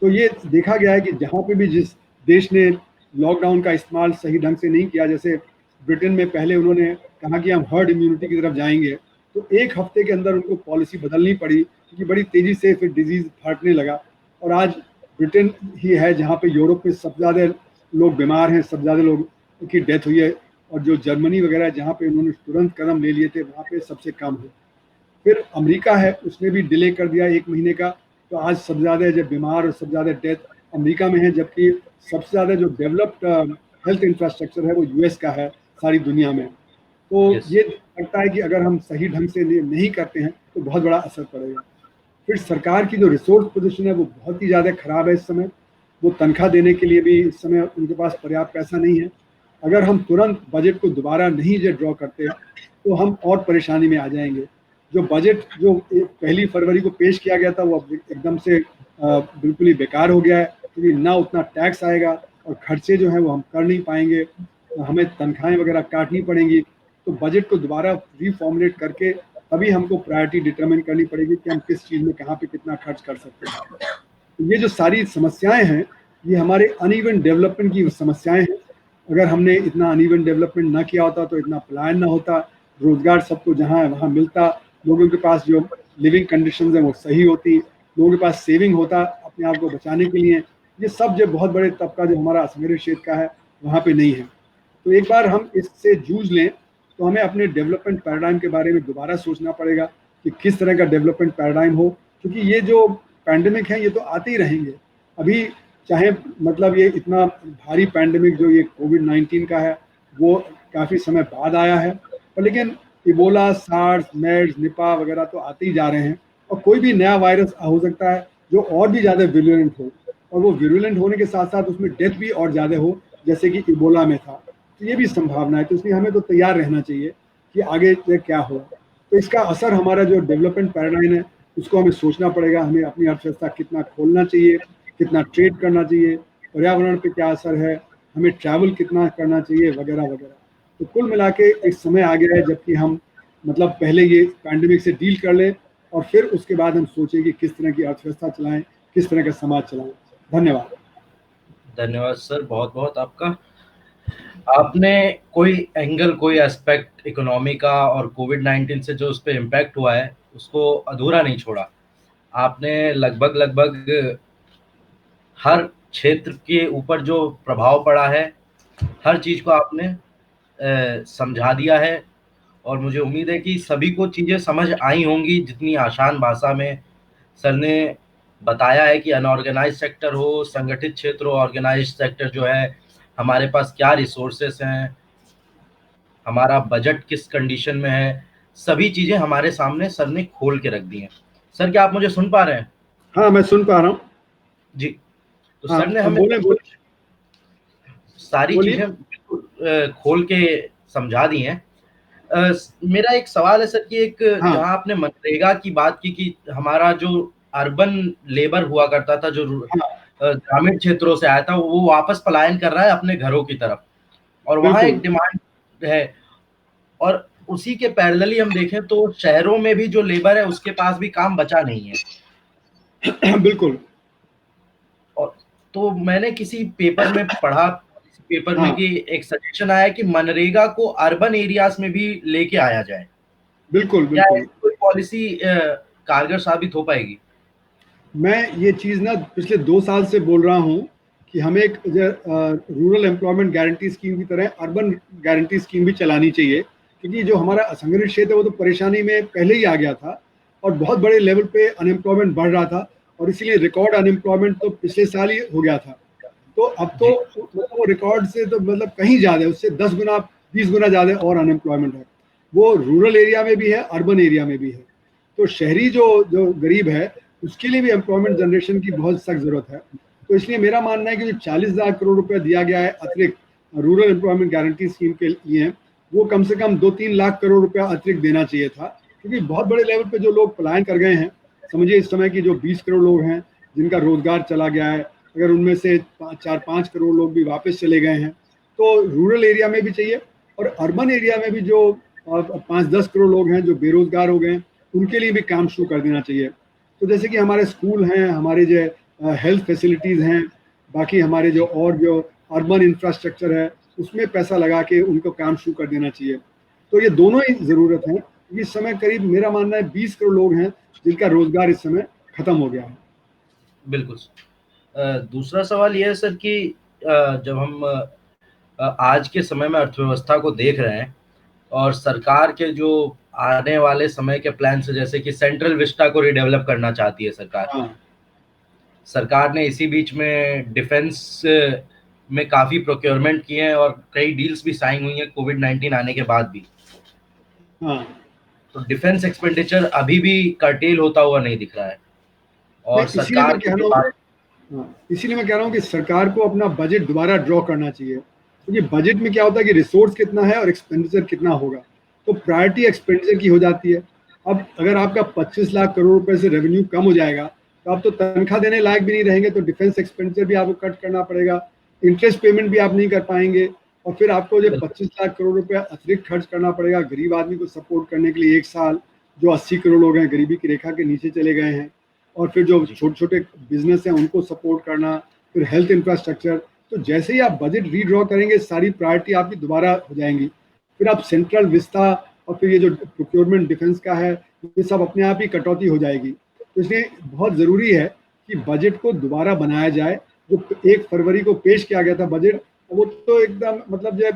तो ये देखा गया है कि जहाँ पे भी जिस देश ने लॉकडाउन का इस्तेमाल सही ढंग से नहीं किया, जैसे ब्रिटेन में पहले उन्होंने कहा कि हम हर्ड इम्यूनिटी की तरफ जाएंगे, तो एक हफ्ते के अंदर उनको पॉलिसी बदलनी पड़ी, क्योंकि बड़ी तेज़ी से फिर डिजीज़ फैलने लगा। और आज ब्रिटेन ही है जहाँ पे यूरोप में सबसे ज़्यादा लोग बीमार हैं, सबसे ज़्यादा लोग की डेथ हुई है। और जो जर्मनी वगैरह जहाँ पे उन्होंने तुरंत कदम ले लिए थे वहाँ पे सबसे कम है। फिर अमेरिका है उसने भी डिले कर दिया 1 महीने का। तो आज सबसे ज़्यादा जो बीमार और सबसे ज़्यादा डेथ अमेरिका में है, जबकि सबसे ज़्यादा जो डेवलप्ड हेल्थ इंफ्रास्ट्रक्चर है वो US का है सारी दुनिया में। तो यस। ये लगता है कि अगर हम सही ढंग से नहीं करते हैं तो बहुत बड़ा असर पड़ेगा। फिर सरकार की जो रिसोर्स पोजीशन है वो बहुत ही ज़्यादा ख़राब है इस समय। वो तनख्वाह देने के लिए भी इस समय उनके पास पर्याप्त पैसा नहीं है। अगर हम तुरंत बजट को दोबारा नहीं जो ड्रॉ करते तो हम और परेशानी में आ जाएंगे। जो बजट जो 1 फरवरी को पेश किया गया था वो एकदम से बिल्कुल ही बेकार हो गया है, क्योंकि ना उतना टैक्स आएगा और खर्चे जो हैं वो हम कर नहीं पाएंगे, हमें तनख्वाहें वगैरह काटनी पड़ेंगी। तो बजट को दोबारा रीफॉर्मुलेट करके तभी हमको प्रायोरिटी डिटरमिन करनी पड़ेगी कि हम किस चीज़ में कहाँ पे कितना खर्च कर सकते हैं। तो ये जो सारी समस्याएं हैं ये हमारे अनइवन डेवलपमेंट की समस्याएं हैं। अगर हमने इतना अनइवन डेवलपमेंट ना किया होता तो इतना पलायन ना होता, रोजगार सबको जहाँ है वहाँ मिलता, लोगों के पास जो लिविंग कंडीशंस हैं वो सही होती, लोगों के पास सेविंग होता अपने आप को बचाने के लिए। ये सब जो बहुत बड़े तबका जो हमारा असंगठित क्षेत्र का है वहाँ पे नहीं है। तो एक बार हम इससे जूझ लें तो हमें अपने डेवलपमेंट पैराडाइम के बारे में दोबारा सोचना पड़ेगा कि किस तरह का डेवलपमेंट पैराडाइम हो, क्योंकि ये जो पैंडेमिक है ये तो आते ही रहेंगे। अभी चाहे मतलब ये इतना भारी पैंडेमिक जो ये कोविड-19 का है वो काफ़ी समय बाद आया है, पर लेकिन इबोला, सार्स, मेर्स, निपा वगैरह तो आते ही जा रहे हैं। और कोई भी नया वायरस हो सकता है जो और भी ज़्यादा विरुलेंट हो, और वो विरुलेंट होने के साथ साथ उसमें डेथ भी और ज़्यादा हो, जैसे कि इबोला में था। तो ये भी संभावना है। तो इसलिए हमें तो तैयार रहना चाहिए कि आगे क्या होगा। तो इसका असर हमारा जो डेवलपमेंट पैराडाइम है उसको हमें सोचना पड़ेगा। हमें अपनी अर्थव्यवस्था कितना खोलना चाहिए, कितना ट्रेड करना चाहिए, पर्यावरण पे क्या असर है, हमें ट्रैवल कितना करना चाहिए वगैरह वगैरह। तो कुल मिला के एक समय आ गया है जबकि हम मतलब पहले ये पैंडेमिक से डील कर लें और फिर उसके बाद हम सोचें कि किस तरह की अर्थव्यवस्था चलाएं, किस तरह का समाज चलाएं। धन्यवाद। धन्यवाद सर, बहुत बहुत आपका। आपने कोई एंगल, कोई एस्पेक्ट इकोनॉमी का और कोविड-19 से जो उस पे इम्पैक्ट हुआ है उसको अधूरा नहीं छोड़ा। आपने लगभग लगभग हर क्षेत्र के ऊपर जो प्रभाव पड़ा है हर चीज़ को आपने समझा दिया है। और मुझे उम्मीद है कि सभी को चीज़ें समझ आई होंगी जितनी आसान भाषा में सर ने बताया है कि अनऑर्गेनाइज्ड सेक्टर हो, संगठित क्षेत्र हो, ऑर्गेनाइज्ड सेक्टर जो है, हमारे पास क्या रिसोर्सेस हैं, हमारा बजट किस कंडीशन में है, सभी चीज़ें हमारे सामने सर ने खोल के रख दी हैं। सर क्या आप मुझे सुन पा रहे हैं? हाँ, मैं सुन पा रहा हूँ। जी। तो हाँ, सर ने अब हमें बोलें बोलें। सारी बोलिए। चीज़ें बिल्कुल खोल के समझा दी हैं। मेरा एक सवाल है सर कि एक हाँ। जहाँ आपने मनरेगा की बात की कि हमारा जो अर्बन लेबर हुआ करता था, जो हाँ, ग्रामीण क्षेत्रों से आया था, वो वापस पलायन कर रहा है अपने घरों की तरफ, और वहाँ एक बिल्कुल। डिमांड है। और उसी के पैरेलली हम देखें तो शहरों में भी जो लेबर है उसके पास भी काम बचा नहीं है। बिल्कुल। और तो मैंने किसी पेपर में पढ़ा, किसी पेपर में हाँ, कि एक सजेशन आया कि मनरेगा को अर्बन एरियाज में भी लेके आया जाए। बिल्कुल, क्या बिल्कुल। ऐसी कोई पॉलिसी कारगर साबित हो पाएगी? मैं ये चीज़ ना पिछले 2 साल से बोल रहा हूँ कि हमें एक रूरल एम्प्लॉयमेंट गारंटी स्कीम की तरह अर्बन गारंटी स्कीम भी चलानी चाहिए, क्योंकि जो हमारा असंगठित क्षेत्र है वो तो परेशानी में पहले ही आ गया था और बहुत बड़े लेवल पे अनएम्प्लॉयमेंट बढ़ रहा था, और इसीलिए रिकॉर्ड अनएम्प्लॉयमेंट तो पिछले साल ही हो गया था। तो अब तो जी, मतलब वो रिकॉर्ड से तो मतलब कहीं ज़्यादा है, उससे 10 गुना 20 गुना ज़्यादा और अनएम्प्लॉयमेंट है। वो रूरल एरिया में भी है, अर्बन एरिया में भी है। तो शहरी जो जो गरीब है उसके लिए भी एम्प्लॉयमेंट जनरेशन की बहुत सख्त ज़रूरत है। तो इसलिए मेरा मानना है कि जो 40,000 करोड़ रुपया दिया गया है अतिरिक्त रूरल एम्प्लॉयमेंट गारंटी स्कीम के लिए, वो कम से कम 2-3 लाख करोड़ रुपया अतिरिक्त देना चाहिए था, क्योंकि बहुत बड़े लेवल पे जो लोग पलायन कर गए हैं, समझिए इस समय की जो 20 करोड़ लोग हैं जिनका रोजगार चला गया है, अगर उनमें से 4-5 करोड़ लोग भी वापस चले गए हैं, तो रूरल एरिया में भी चाहिए और अर्बन एरिया में भी जो 5-10 करोड़ लोग हैं जो बेरोजगार हो गए हैं, उनके लिए भी काम शुरू कर देना चाहिए। तो जैसे कि हमारे स्कूल हैं, हमारे जो हेल्थ फैसिलिटीज़ हैं, बाकी हमारे जो जी, और जो अर्बन इंफ्रास्ट्रक्चर है, उसमें पैसा लगा के उनको काम शुरू कर देना चाहिए। तो ये दोनों ही ज़रूरत है। इस समय करीब मेरा मानना है 20 करोड़ लोग हैं जिनका रोजगार इस समय खत्म हो गया है। बिल्कुल। दूसरा सवाल ये है सर कि जब हम आज के समय में अर्थव्यवस्था को देख रहे हैं और सरकार के जो आने वाले समय के प्लान्स, जैसे कि सेंट्रल विस्टा को रिडेवलप करना चाहती है सरकार। हाँ, सरकार ने इसी बीच में डिफेंस में काफ़ी प्रोक्योरमेंट किए हैं और कई डील्स भी साइन हुई हैं कोविड-19 आने के बाद भी। हाँ। तो डिफेंस एक्सपेंडिचर अभी भी कर्टेल होता हुआ नहीं दिख रहा है, नहीं, और सरकार की जो बात। हाँ, इसीलिए मैं कह रहा हूँ कि सरकार को अपना बजट दोबारा ड्रॉ करना चाहिए, क्योंकि बजट में क्या होता है कि रिसोर्स कितना है और एक्सपेंडिचर कितना होगा, तो प्रायोरिटी एक्सपेंडिचर की हो जाती है। अब अगर आपका 25 लाख करोड़ रुपए से रेवेन्यू कम हो जाएगा, तो आप तो तनख्वाह देने लायक भी नहीं रहेंगे, तो डिफेंस एक्सपेंडिचर भी आपको कट करना पड़ेगा, इंटरेस्ट पेमेंट भी आप नहीं कर पाएंगे, और फिर आपको जो 25 लाख करोड़ रुपया अतिरिक्त खर्च करना पड़ेगा गरीब आदमी को सपोर्ट करने के लिए 1 साल, जो 80 करोड़ लोग हैं गरीबी की रेखा के नीचे चले गए हैं, और फिर जो जी, छोटे छोटे बिजनेस हैं उनको सपोर्ट करना, फिर हेल्थ इंफ्रास्ट्रक्चर। तो जैसे ही आप बजट रीड्रॉ करेंगे, सारी प्रायोरिटी आपकी दोबारा हो जाएंगी, फिर आप सेंट्रल विस्ता और फिर ये जो प्रोक्योरमेंट डिफेंस का है, ये सब अपने आप ही कटौती हो जाएगी। तो इसलिए बहुत ज़रूरी है कि बजट को दोबारा बनाया जाए। जो 1 फरवरी को पेश किया गया था बजट, वो तो एकदम मतलब जो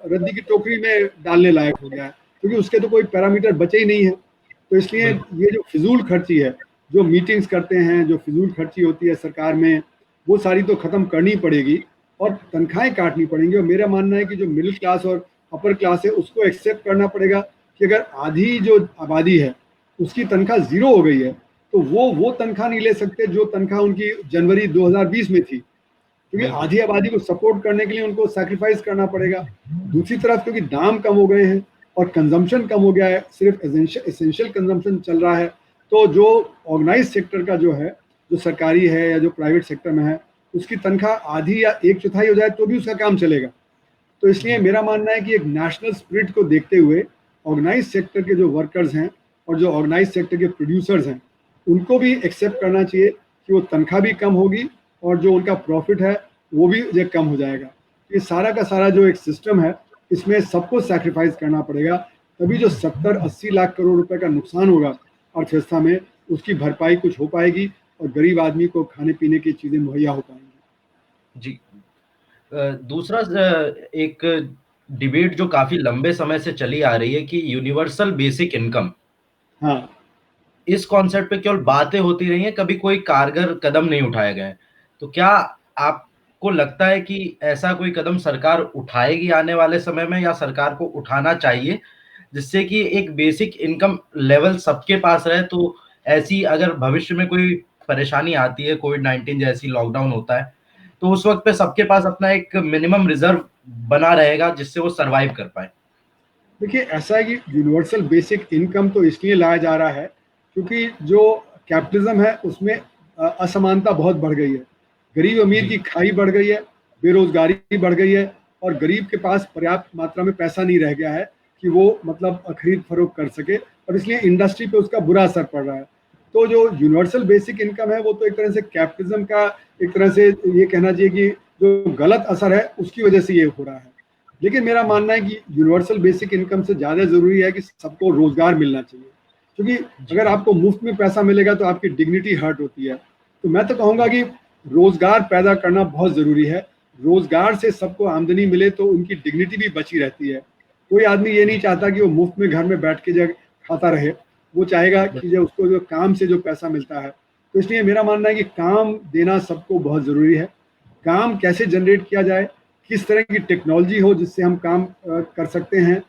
रद्दी की टोकरी में डालने लायक हो गया है, क्योंकि उसके तो कोई पैरामीटर बचे ही नहीं है। तो इसलिए बिल्कुल, ये जो फिजूल खर्ची है, जो मीटिंग्स करते हैं, जो फिजूल खर्ची होती है सरकार में, वो सारी तो ख़त्म करनी पड़ेगी और तनख्वाहें काटनी पड़ेंगी। और मेरा मानना है कि जो मिडिल क्लास और अपर क्लास है उसको एक्सेप्ट करना पड़ेगा कि अगर आधी जो आबादी है उसकी तनख्वाह ज़ीरो हो गई है, तो वो तनख्वाह नहीं ले सकते जो तनख्वाह उनकी जनवरी 2020 में थी, क्योंकि बिल्कुल, आधी आबादी को सपोर्ट करने के लिए उनको सैक्रिफाइस करना पड़ेगा। दूसरी तरफ क्योंकि दाम कम हो गए हैं और कंजम्पशन कम हो गया है, सिर्फ एसेंशियल कंजम्पशन चल रहा है, तो जो ऑर्गेनाइज सेक्टर का जो है, जो सरकारी है या जो प्राइवेट सेक्टर में है, उसकी तनख्वाह आधी या एक चौथाई हो जाए तो भी उसका काम चलेगा। तो इसलिए जी, मेरा मानना है कि एक नेशनल स्पिरिट को देखते हुए ऑर्गेनाइज सेक्टर के जो वर्कर्स हैं और जो ऑर्गेनाइज सेक्टर के प्रोड्यूसर्स हैं, उनको भी एक्सेप्ट करना चाहिए कि वो तनख्वाह भी कम होगी और जो उनका प्रॉफिट है वो भी जो कम हो जाएगा। ये सारा का सारा जो एक सिस्टम है, इसमें सबको सैक्रिफाइस करना पड़ेगा, तभी जो 70-80 लाख करोड़ रुपए का नुकसान होगा अर्थव्यवस्था में, उसकी भरपाई कुछ हो पाएगी और गरीब आदमी को खाने पीने की चीज़ें मुहैया हो पाएंगी। जी। दूसरा एक डिबेट जो काफ़ी लंबे समय से चली आ रही है कि यूनिवर्सल बेसिक इनकम, हाँ। इस कॉन्सेप्ट पे केवल बातें होती रही हैं, कभी कोई कारगर कदम नहीं उठाए गए हैं। तो क्या आपको लगता है कि ऐसा कोई कदम सरकार उठाएगी आने वाले समय में, या सरकार को उठाना चाहिए, जिससे कि एक बेसिक इनकम लेवल सबके पास रहे? तो ऐसी अगर भविष्य में कोई परेशानी आती है, कोविड-19 जैसी लॉकडाउन होता है, तो उस वक़्त पे सबके पास अपना एक मिनिमम रिज़र्व बना रहेगा जिससे वो सर्वाइव कर पाएँ। देखिए, ऐसा है कि यूनिवर्सल बेसिक इनकम तो इसलिए लाया जा रहा है क्योंकि जो कैपिटलिज्म है उसमें असमानता बहुत बढ़ गई है, गरीब अमीर की खाई बढ़ गई है, बेरोजगारी बढ़ गई है, और गरीब के पास पर्याप्त मात्रा में पैसा नहीं रह गया है कि वो मतलब खरीद फरोख्त कर सके, और इसलिए इंडस्ट्री पे उसका बुरा असर पड़ रहा है। तो जो यूनिवर्सल बेसिक इनकम है वो तो एक तरह से कैपिटलिज्म का एक तरह से ये कहना चाहिए कि जो गलत असर है उसकी वजह से ये हो रहा है। लेकिन मेरा मानना है कि यूनिवर्सल बेसिक इनकम से ज़्यादा ज़रूरी है कि सबको रोजगार मिलना चाहिए, क्योंकि अगर आपको मुफ्त में पैसा मिलेगा तो आपकी डिग्निटी हर्ट होती है। तो मैं तो कहूँगा कि रोजगार पैदा करना बहुत ज़रूरी है। रोजगार से सबको आमदनी मिले तो उनकी डिग्निटी भी बची रहती है। कोई आदमी ये नहीं चाहता कि वो मुफ्त में घर में बैठ के जो खाता रहे, वो चाहेगा कि जो उसको जो काम से जो पैसा मिलता है। तो इसलिए मेरा मानना है कि काम देना सबको बहुत ज़रूरी है। काम कैसे जनरेट किया जाए, किस तरह की टेक्नोलॉजी हो जिससे हम काम कर सकते हैं,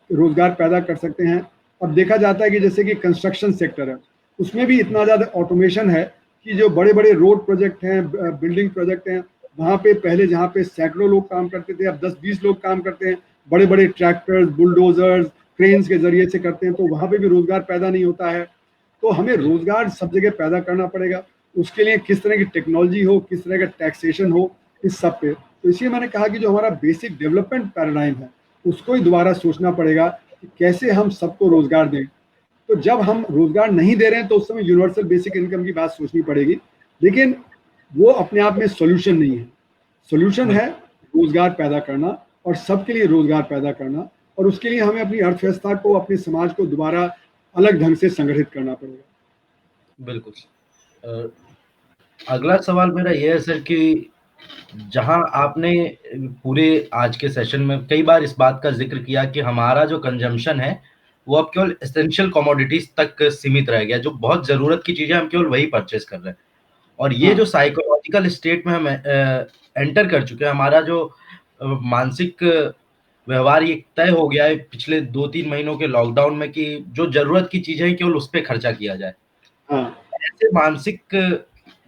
रोजगार पैदा कर सकते हैं। अब देखा जाता है कि जैसे कि कंस्ट्रक्शन सेक्टर है, उसमें भी इतना ज़्यादा ऑटोमेशन है कि जो बड़े बड़े रोड प्रोजेक्ट हैं, बिल्डिंग प्रोजेक्ट हैं, वहाँ पे पहले जहाँ पे सैकड़ों लोग काम करते थे, अब 10-20 लोग काम करते हैं। बड़े बड़े ट्रैक्टर्स, बुलडोजर्स, क्रेन्स के जरिए से करते हैं, तो वहाँ पे भी रोजगार पैदा नहीं होता है। तो हमें रोजगार सब जगह पैदा करना पड़ेगा। उसके लिए किस तरह की टेक्नोलॉजी हो, किस तरह का टैक्सेशन हो, इस सब पे। तो इसलिए मैंने कहा कि जो हमारा बेसिक डेवलपमेंट पैराडाइम है उसको ही दोबारा सोचना पड़ेगा कि कैसे हम सबको रोजगार दें। तो जब हम रोजगार नहीं दे रहे हैं तो उस समय यूनिवर्सल बेसिक इनकम की बात सोचनी पड़ेगी, लेकिन वो अपने आप में सोल्यूशन नहीं है। सोल्यूशन है रोजगार पैदा करना और सबके लिए रोजगार पैदा करना, और उसके लिए हमें अपनी अर्थव्यवस्था को, अपने समाज को दोबारा अलग ढंग से संगठित करना पड़ेगा। बिल्कुल। अगला सवाल मेरा ये है सर कि जहां आपने पूरे आज के सेशन में कई बार इस बात का जिक्र किया कि हमारा जो कंजम्पशन है वो अब केवल एसेंशियल कमोडिटीज तक सीमित रह गया, जो बहुत जरूरत की चीजें हम केवल वही परचेज कर रहे हैं। और ये जो साइकोलॉजिकल स्टेट में हम एंटर कर चुके हैं, हमारा जो मानसिक व्यवहार ये तय हो गया है पिछले 2-3 महीनों के लॉकडाउन में कि जो जरूरत की चीजें हैं केवल उस पर खर्चा किया जाए। ऐसे मानसिक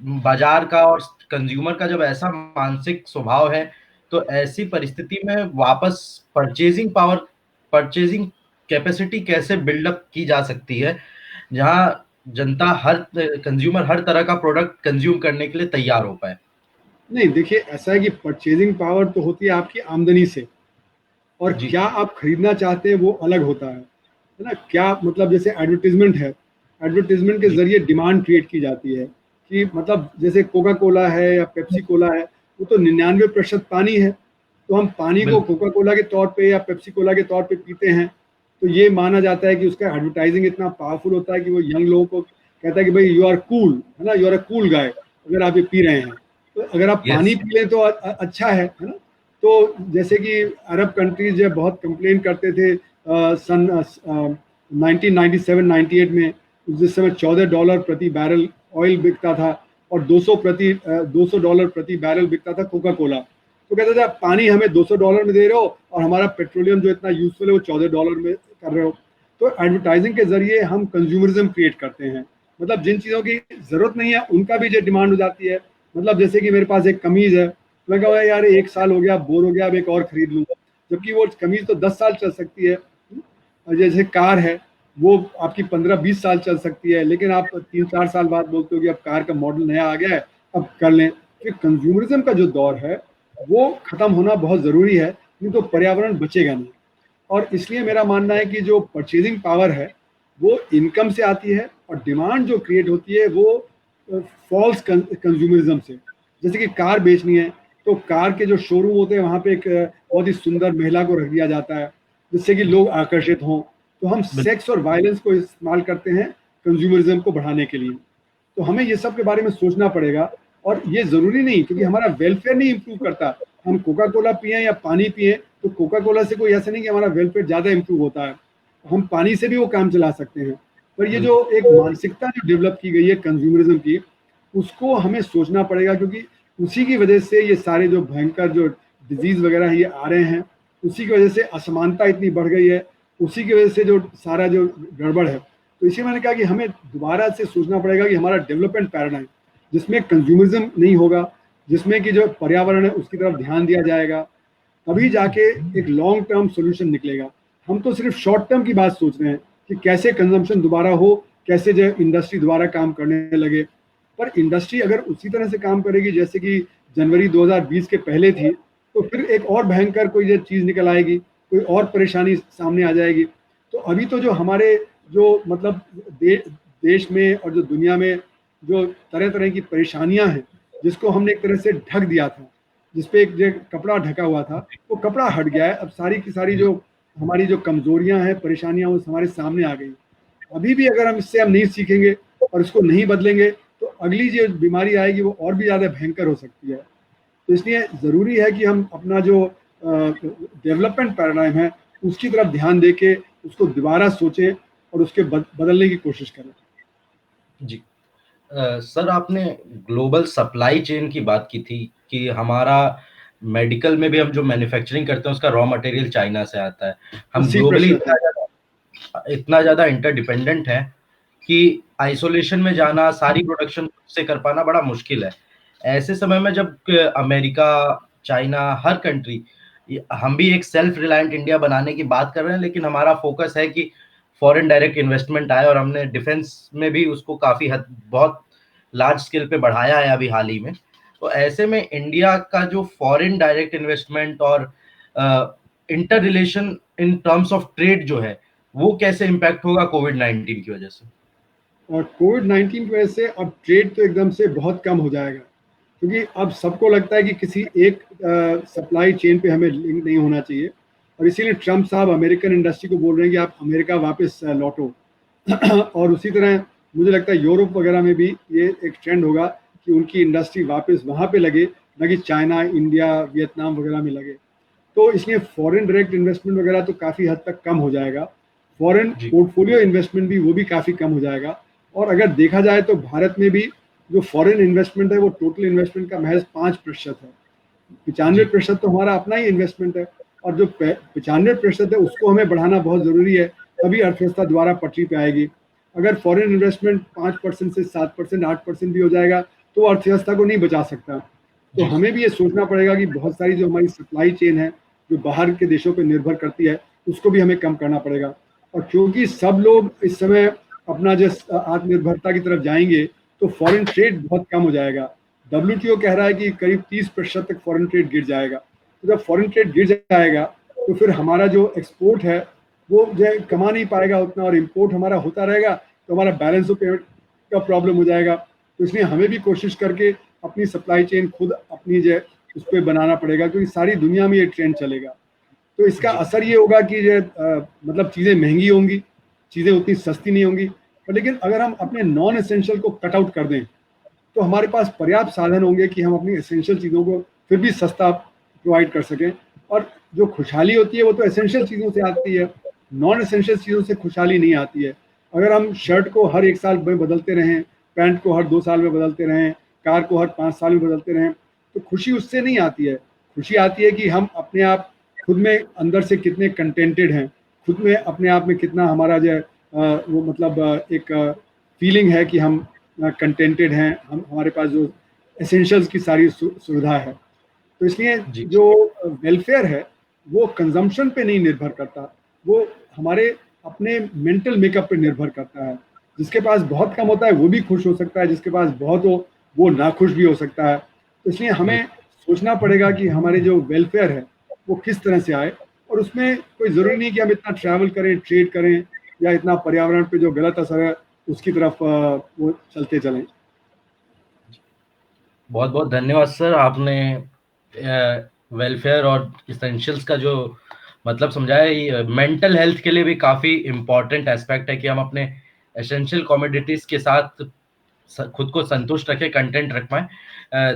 बाजार का और कंज्यूमर का जब ऐसा मानसिक स्वभाव है, तो ऐसी परिस्थिति में वापस परचेजिंग कैपेसिटी कैसे बिल्डअप की जा सकती है, जहां जनता कंज्यूमर हर तरह का प्रोडक्ट कंज्यूम करने के लिए तैयार हो पाए? नहीं, देखिए ऐसा है कि परचेजिंग पावर तो होती है आपकी आमदनी से, और क्या आप खरीदना चाहते हैं वो अलग होता है ना। क्या मतलब जैसे एडवर्टीजमेंट है, एडवर्टीजमेंट के जरिए डिमांड क्रिएट की जाती है कि मतलब जैसे कोका कोला है या पेप्सी कोला है, वो तो 99% पानी है, तो हम पानी को कोका कोला के तौर पे या पेप्सी कोला के तौर पे पीते हैं। तो ये माना जाता है कि उसका एडवर्टाइजिंग इतना पावरफुल होता है कि वो यंग लोगों को कहता है कि भाई यू आर कूल, है ना, you are a cool guy अगर आप ये पी रहे हैं। तो अगर आप पानी पी लें तो अच्छा है ना। तो जैसे कि अरब कंट्रीज जब बहुत कंप्लेन करते थे सन 1997-98 में, जिस समय $14 प्रति बैरल ऑयल बिकता था और $200 प्रति बैरल बिकता था कोका कोला। तो कहते थे पानी हमें $200 में दे रहे हो और हमारा पेट्रोलियम जो इतना यूजफुल है वो $14 में कर रहे हो। तो एडवर्टाइजिंग के जरिए हम कंज्यूमरिज्म क्रिएट करते हैं, मतलब जिन चीज़ों की ज़रूरत नहीं है उनका भी जो डिमांड हो जाती है। मतलब जैसे कि मेरे पास एक कमीज़ है, मैं कहूँगा यार 1 साल हो गया, बोर हो गया, अब एक और खरीद लूँ, जबकि वो कमीज़ तो 10 साल चल सकती है। और जैसे कार है वो आपकी 15-20 साल चल सकती है, लेकिन आप 3-4 साल बाद बोलते हो कि अब कार का मॉडल नया आ गया है, अब कर लें। फिर कंज्यूमरिज्म का जो दौर है वो ख़त्म होना बहुत ज़रूरी है, नहीं तो पर्यावरण बचेगा नहीं। और इसलिए मेरा मानना है कि जो परचेजिंग पावर है वो इनकम से आती है, और डिमांड जो क्रिएट होती है वो फॉल्स कंज्यूमरिज्म से। जैसे कि कार बेचनी है तो कार के जो शोरूम होते हैं वहाँ पे एक बहुत ही सुंदर महिला को रख दिया जाता है जिससे कि लोग आकर्षित हों। तो हम सेक्स और वायलेंस को इस्तेमाल करते हैं कंज्यूमरिज्म को बढ़ाने के लिए। तो हमें ये सब के बारे में सोचना पड़ेगा, और ये ज़रूरी नहीं, क्योंकि हमारा वेलफेयर नहीं इम्प्रूव करता। हम कोका कोला पिए या पानी पिए तो कोका कोला से कोई ऐसा नहीं कि हमारा वेलफेयर ज़्यादा इम्प्रूव होता है, हम पानी से भी वो काम चला सकते हैं। पर ये जो एक मानसिकता जो डेवलप की गई है कंज्यूमरिज्म की, उसको हमें सोचना पड़ेगा, क्योंकि उसी की वजह से ये सारे जो भयंकर जो डिजीज़ वगैरह ये आ रहे हैं, उसी की वजह से असमानता इतनी बढ़ गई है, उसी की वजह से जो सारा जो गड़बड़ है। तो इसी मैंने कहा कि हमें दोबारा से सोचना पड़ेगा कि हमारा डेवलपमेंट पैराडाइम जिसमें कंज्यूमरिज्म नहीं होगा, जिसमें कि जो पर्यावरण है उसकी तरफ ध्यान दिया जाएगा, तभी जाके एक लॉन्ग टर्म सोल्यूशन निकलेगा। हम तो सिर्फ शॉर्ट टर्म की बात सोच रहे हैं कि कैसे कंजम्पशन दोबारा हो कैसे जो इंडस्ट्री दोबारा काम करने लगे। पर इंडस्ट्री अगर उसी तरह से काम करेगी जैसे कि जनवरी 2020 के पहले थी, तो फिर एक और भयंकर कोई जो चीज़ निकल आएगी, कोई और परेशानी सामने आ जाएगी। तो अभी तो जो हमारे जो मतलब देश में और जो दुनिया में जो तरह तरह की परेशानियां हैं, जिसको हमने एक तरह से ढक दिया था, जिसपे एक जो कपड़ा ढका हुआ था, वो कपड़ा हट गया है। अब सारी की सारी जो हमारी जो कमजोरियां हैं, परेशानियां, वो हमारे सामने आ गई। अभी भी अगर हम इससे हम नहीं सीखेंगे और इसको नहीं बदलेंगे, तो अगली जो बीमारी आएगी वो और भी ज़्यादा भयंकर हो सकती है। तो इसलिए ज़रूरी है कि हम अपना जो डेवलपमेंट पैराडाइम है, उसकी तरफ ध्यान दे के उसको दोबारा सोचें और उसके बदलने की कोशिश करें। जी। सर, आपने ग्लोबल सप्लाई चेन की बात की थी कि हमारा मेडिकल में भी हम जो मैन्युफैक्चरिंग करते हैं उसका रॉ मटेरियल चाइना से आता है। हम सी ग्लोबली प्रेशर है। इतना ज़्यादा इंटरडिपेंडेंट हैं कि आइसोलेशन में जाना, सारी प्रोडक्शन खुद से कर पाना बड़ा मुश्किल है। ऐसे समय में जब अमेरिका, चाइना, हर कंट्री, हम भी एक सेल्फ रिलायंट इंडिया बनाने की बात कर रहे हैं, लेकिन हमारा फोकस है कि फॉरेन डायरेक्ट इन्वेस्टमेंट आए और हमने डिफेंस में भी उसको काफ़ी हद बहुत लार्ज स्केल पे बढ़ाया है अभी हाल ही में। तो ऐसे में इंडिया का जो फॉरेन डायरेक्ट इन्वेस्टमेंट और inter relation in terms of trade जो है, वो कैसे इम्पैक्ट होगा कोविड-19 की वजह से? और कोविड-19 की वजह से अब ट्रेड तो एकदम से बहुत कम हो जाएगा, क्योंकि अब सबको लगता है कि किसी एक सप्लाई चेन पे हमें लिंक नहीं होना चाहिए। और इसीलिए ट्रम्प साहब अमेरिकन इंडस्ट्री को बोल रहे हैं कि आप अमेरिका वापस लौटो। और उसी तरह मुझे लगता है यूरोप वगैरह में भी ये एक ट्रेंड होगा कि उनकी इंडस्ट्री वापस वहाँ पे लगे, न कि चाइना, इंडिया, वियतनाम वगैरह में लगे। तो इसलिए फॉरेन डायरेक्ट इन्वेस्टमेंट वगैरह तो काफ़ी हद तक कम हो जाएगा। फॉरेन जी। पोर्टफोलियो इन्वेस्टमेंट भी वो भी काफ़ी कम हो जाएगा। और अगर देखा जाए तो भारत में भी जो फॉरेन इन्वेस्टमेंट है वो टोटल इन्वेस्टमेंट का महज 5% है। 95% तो हमारा अपना ही इन्वेस्टमेंट है, और जो 95% है उसको हमें बढ़ाना बहुत ज़रूरी है, तभी अर्थव्यवस्था दोबारा पटरी पे आएगी। अगर फॉरेन इन्वेस्टमेंट 5% से 7%, 8% भी हो जाएगा तो अर्थव्यवस्था को नहीं बचा सकता। तो हमें भी ये सोचना पड़ेगा कि बहुत सारी जो हमारी सप्लाई चेन है, जो बाहर के देशों पर निर्भर करती है, उसको भी हमें कम करना पड़ेगा। और क्योंकि सब लोग इस समय अपना जो आत्मनिर्भरता की तरफ जाएंगे, तो फॉरेन ट्रेड बहुत कम हो जाएगा। WTO कह रहा है कि करीब 30% तक फॉरेन ट्रेड गिर जाएगा। तो जब फॉरेन ट्रेड गिर जाएगा तो फिर हमारा जो एक्सपोर्ट है वो जो कमा नहीं पाएगा उतना, और इम्पोर्ट हमारा होता रहेगा, तो हमारा बैलेंस ऑफ पेमेंट का प्रॉब्लम हो जाएगा। तो इसलिए हमें भी कोशिश करके अपनी सप्लाई चेन खुद अपनी जो उस पर बनाना पड़ेगा, क्योंकि सारी दुनिया में ये ट्रेंड चलेगा। तो इसका असर ये होगा कि जो मतलब चीज़ें महंगी होंगी, चीज़ें उतनी सस्ती नहीं होंगी। पर लेकिन अगर हम अपने नॉन एसेंशियल को कट आउट कर दें, तो हमारे पास पर्याप्त साधन होंगे कि हम अपनी एसेंशियल चीज़ों को फिर भी सस्ता प्रोवाइड कर सकें। और जो खुशहाली होती है वो तो एसेंशियल चीज़ों से आती है, नॉन एसेंशियल चीज़ों से खुशहाली नहीं आती है। अगर हम शर्ट को हर 1 साल में बदलते रहें, पैंट को हर 2 साल में बदलते रहें, कार को हर 5 साल में बदलते रहें, तो खुशी उससे नहीं आती है। खुशी आती है कि हम अपने आप खुद में अंदर से कितने कंटेंटेड हैं, खुद में अपने आप में कितना हमारा जो वो मतलब एक फीलिंग है कि हम कंटेंटेड हैं, हम हमारे पास जो एसेंशियल्स की सारी सुविधा है। तो इसलिए जो वेलफेयर है वो कंजम्पशन पे नहीं निर्भर करता, वो हमारे अपने मेंटल मेकअप पे निर्भर करता है। जिसके पास बहुत कम होता है वो भी खुश हो सकता है, जिसके पास बहुत हो वो नाखुश भी हो सकता है। तो इसलिए हमें सोचना पड़ेगा कि हमारे जो वेलफेयर है वो किस तरह से आए, और उसमें कोई ज़रूरी नहीं कि हम इतना ट्रैवल करें, ट्रेड करें, या इतना पर्यावरण पे जो गलत असर है उसकी तरफ वो चलते चलें। बहुत बहुत धन्यवाद सर, आपने वेलफेयर और इसेंशियल्स का जो मतलब समझाया। मेंटल हेल्थ के लिए भी काफ़ी इम्पोर्टेंट एस्पेक्ट है कि हम अपने एसेंशियल कमोडिटीज़ के साथ खुद को संतुष्ट रखें, कंटेंट रख पाएँ।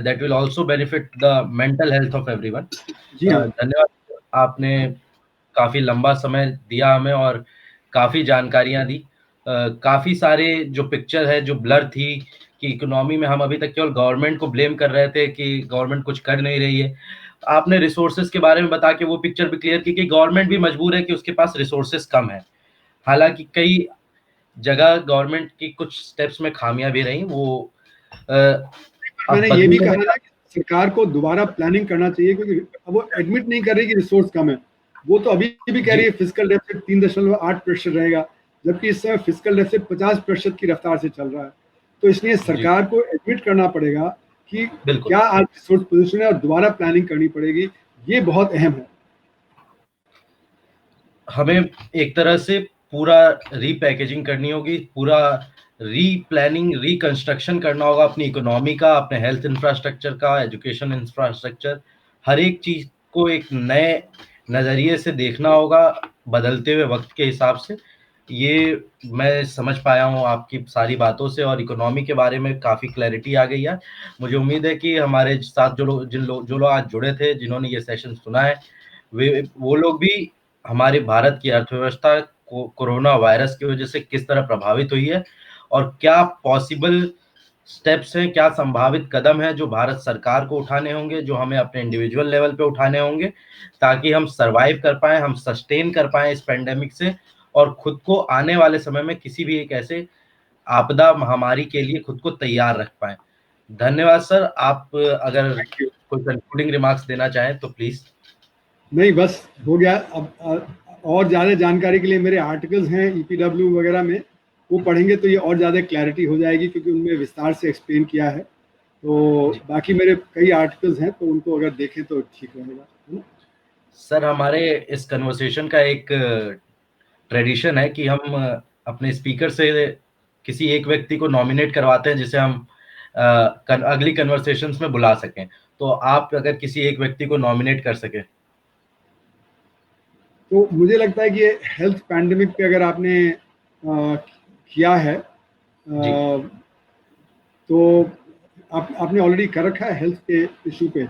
That will also benefit the mental health of everyone. जी हाँ। धन्यवाद, आपने काफ़ी लंबा समय दिया हमें और काफ़ी जानकारियाँ दी। काफ़ी सारे जो पिक्चर है जो ब्लर थी कि इकोनॉमी में हम अभी तक केवल गवर्नमेंट को ब्लेम कर रहे थे कि गवर्नमेंट कुछ कर नहीं रही है। आपने रिसोर्सेज के बारे में बता के वो पिक्चर भी क्लियर की कि गवर्नमेंट भी मजबूर है कि उसके पास रिसोर्सेज कम है। हालाँकि कई जगह गवर्नमेंट की कुछ स्टेप्स में खामियां भी रही, वो अब मैंने ये भी कहा ना कि सरकार को दोबारा प्लानिंग करना चाहिए, क्योंकि अब वो एडमिट नहीं कर रही कि रिसोर्स कम है। वो तो अभी भी कह रही है फिस्कल डेफिसिट 3.8% रहेगा, जबकि इस समय फिस्कल डेफिसिट 50% की रफ्तार से चल रहा है। तो इसलिए सरकार को एडमिट करना पड़ेगा कि बिल्कुल। क्या आज रिसोर्स पोजीशन है और दोबारा प्लानिंग करनी पड़ेगी, ये बहुत अहम है। हमें एक तरह से पूरा रीपैकेजिंग करनी होगी, पूरा रीप्लानिंग, रिकंस्ट्रक्शन करना होगा अपनी इकोनॉमी का, अपने हेल्थ इंफ्रास्ट्रक्चर का, एजुकेशन इंफ्रास्ट्रक्चर, हर एक चीज को एक नए नजरिए से देखना होगा, बदलते हुए वक्त के हिसाब से। ये मैं समझ पाया हूँ आपकी सारी बातों से, और इकोनॉमी के बारे में काफी क्लैरिटी आ गई है। मुझे उम्मीद है कि हमारे साथ जो लोग आज जुड़े थे, जिन्होंने ये सेशन सुना है, वो लोग भी हमारे भारत की अर्थव्यवस्था को कोरोना वायरस की वजह से किस तरह प्रभावित हुई है, और क्या पॉसिबल स्टेप्स हैं, क्या संभावित कदम हैं जो भारत सरकार को उठाने होंगे, जो हमें अपने इंडिविजुअल लेवल पे उठाने होंगे, ताकि हम सरवाइव कर पाएं, हम सस्टेन कर पाएं इस पेंडेमिक से, और खुद को आने वाले समय में किसी भी एक ऐसे आपदा महामारी के लिए खुद को तैयार रख पाएं। धन्यवाद सर। आप अगर कोई कंक्लूडिंग रिमार्क्स देना चाहें तो प्लीज। नहीं, बस हो गया। अब और ज़्यादा जानकारी के लिए मेरे आर्टिकल्स हैं EPW वगैरह में, वो पढ़ेंगे तो ये और ज़्यादा क्लैरिटी हो जाएगी, क्योंकि उनमें विस्तार से एक्सप्लेन किया है। तो बाकी मेरे कई आर्टिकल्स हैं, तो उनको अगर देखें तो ठीक रहेगा। सर, हमारे इस कन्वर्सेशन का एक ट्रेडिशन है कि हम अपने स्पीकर से किसी एक व्यक्ति को नॉमिनेट करवाते हैं, जिसे हम अगली कन्वर्सेशंस में बुला सकें। तो आप अगर किसी एक व्यक्ति को नॉमिनेट कर सकें। तो मुझे लगता है कि हेल्थ पैंडेमिक पे अगर आपने किया है, तो आपने ऑलरेडी कर रखा है हेल्थ के इशू पे?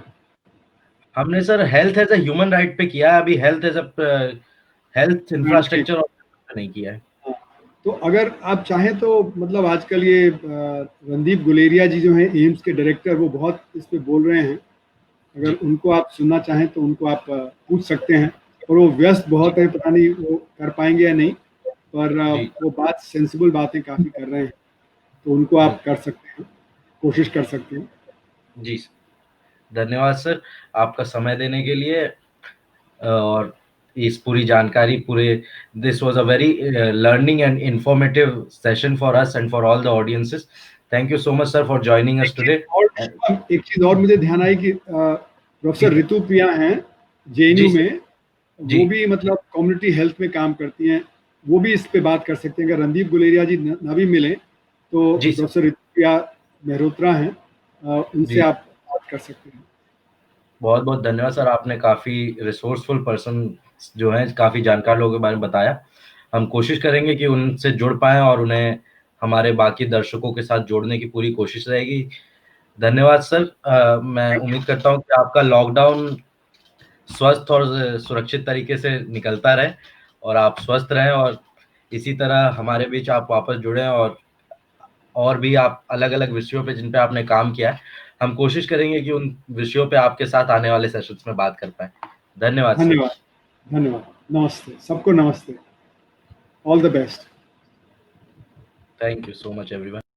हमने sir health as a human right पे किया है, अभी health as a health infrastructure नहीं किया है। तो अगर आप चाहें तो मतलब आजकल ये रणदीप गुलेरिया जी जो हैं एम्स के डायरेक्टर, वो बहुत इस पे बोल रहे हैं। अगर उनको आप सुनना चाहें तो उनको आप पूछ सकते हैं, और वो व्यस्त बहुत है, पता नहीं वो कर पाएंगे या नहीं, पर वो बात सेंसिबल बातें काफ़ी कर रहे हैं, तो उनको आप कर सकते हैं, कोशिश कर सकते हैं। जी धन्यवाद सर, आपका समय देने के लिए, और इस पूरी जानकारी this was a very learning and informative session for us and for all the audiences. Thank you so much sir for joining us today. एक चीज और मुझे ध्यान आई कि प्रोफेसर ऋतु प्रिया हैं JNU में, वो भी मतलब कम्युनिटी हेल्थ में काम करती हैं, वो भी इस पे बात कर सकते हैं। अगर रणदीप गुलेरिया जी ना भी मिले तो प्रोफेसर ऋतु प्रिया मेहरोत्रा हैं, उनसे आप बात कर सकते हैं। बहुत बहुत धन्यवाद सर, आपने काफी रिसोर्सफुल पर्सन जो हैं, काफी जानकार लोगों के बारे में बताया। हम कोशिश करेंगे कि उनसे जुड़ पाएं और उन्हें हमारे बाकी दर्शकों के साथ जोड़ने की पूरी कोशिश रहेगी। धन्यवाद सर। मैं उम्मीद करता हूं कि आपका लॉकडाउन स्वस्थ और सुरक्षित तरीके से निकलता रहे, और आप स्वस्थ रहें, और इसी तरह हमारे बीच आप वापस जुड़ें, और भी आप अलग अलग विषयों पे जिन पे आपने काम किया है, हम कोशिश करेंगे कि उन विषयों पे आपके साथ आने वाले सेशंस में बात कर पाए। धन्यवाद। धन्यवाद। नमस्ते सबको, नमस्ते। All the best. Thank you so much everyone.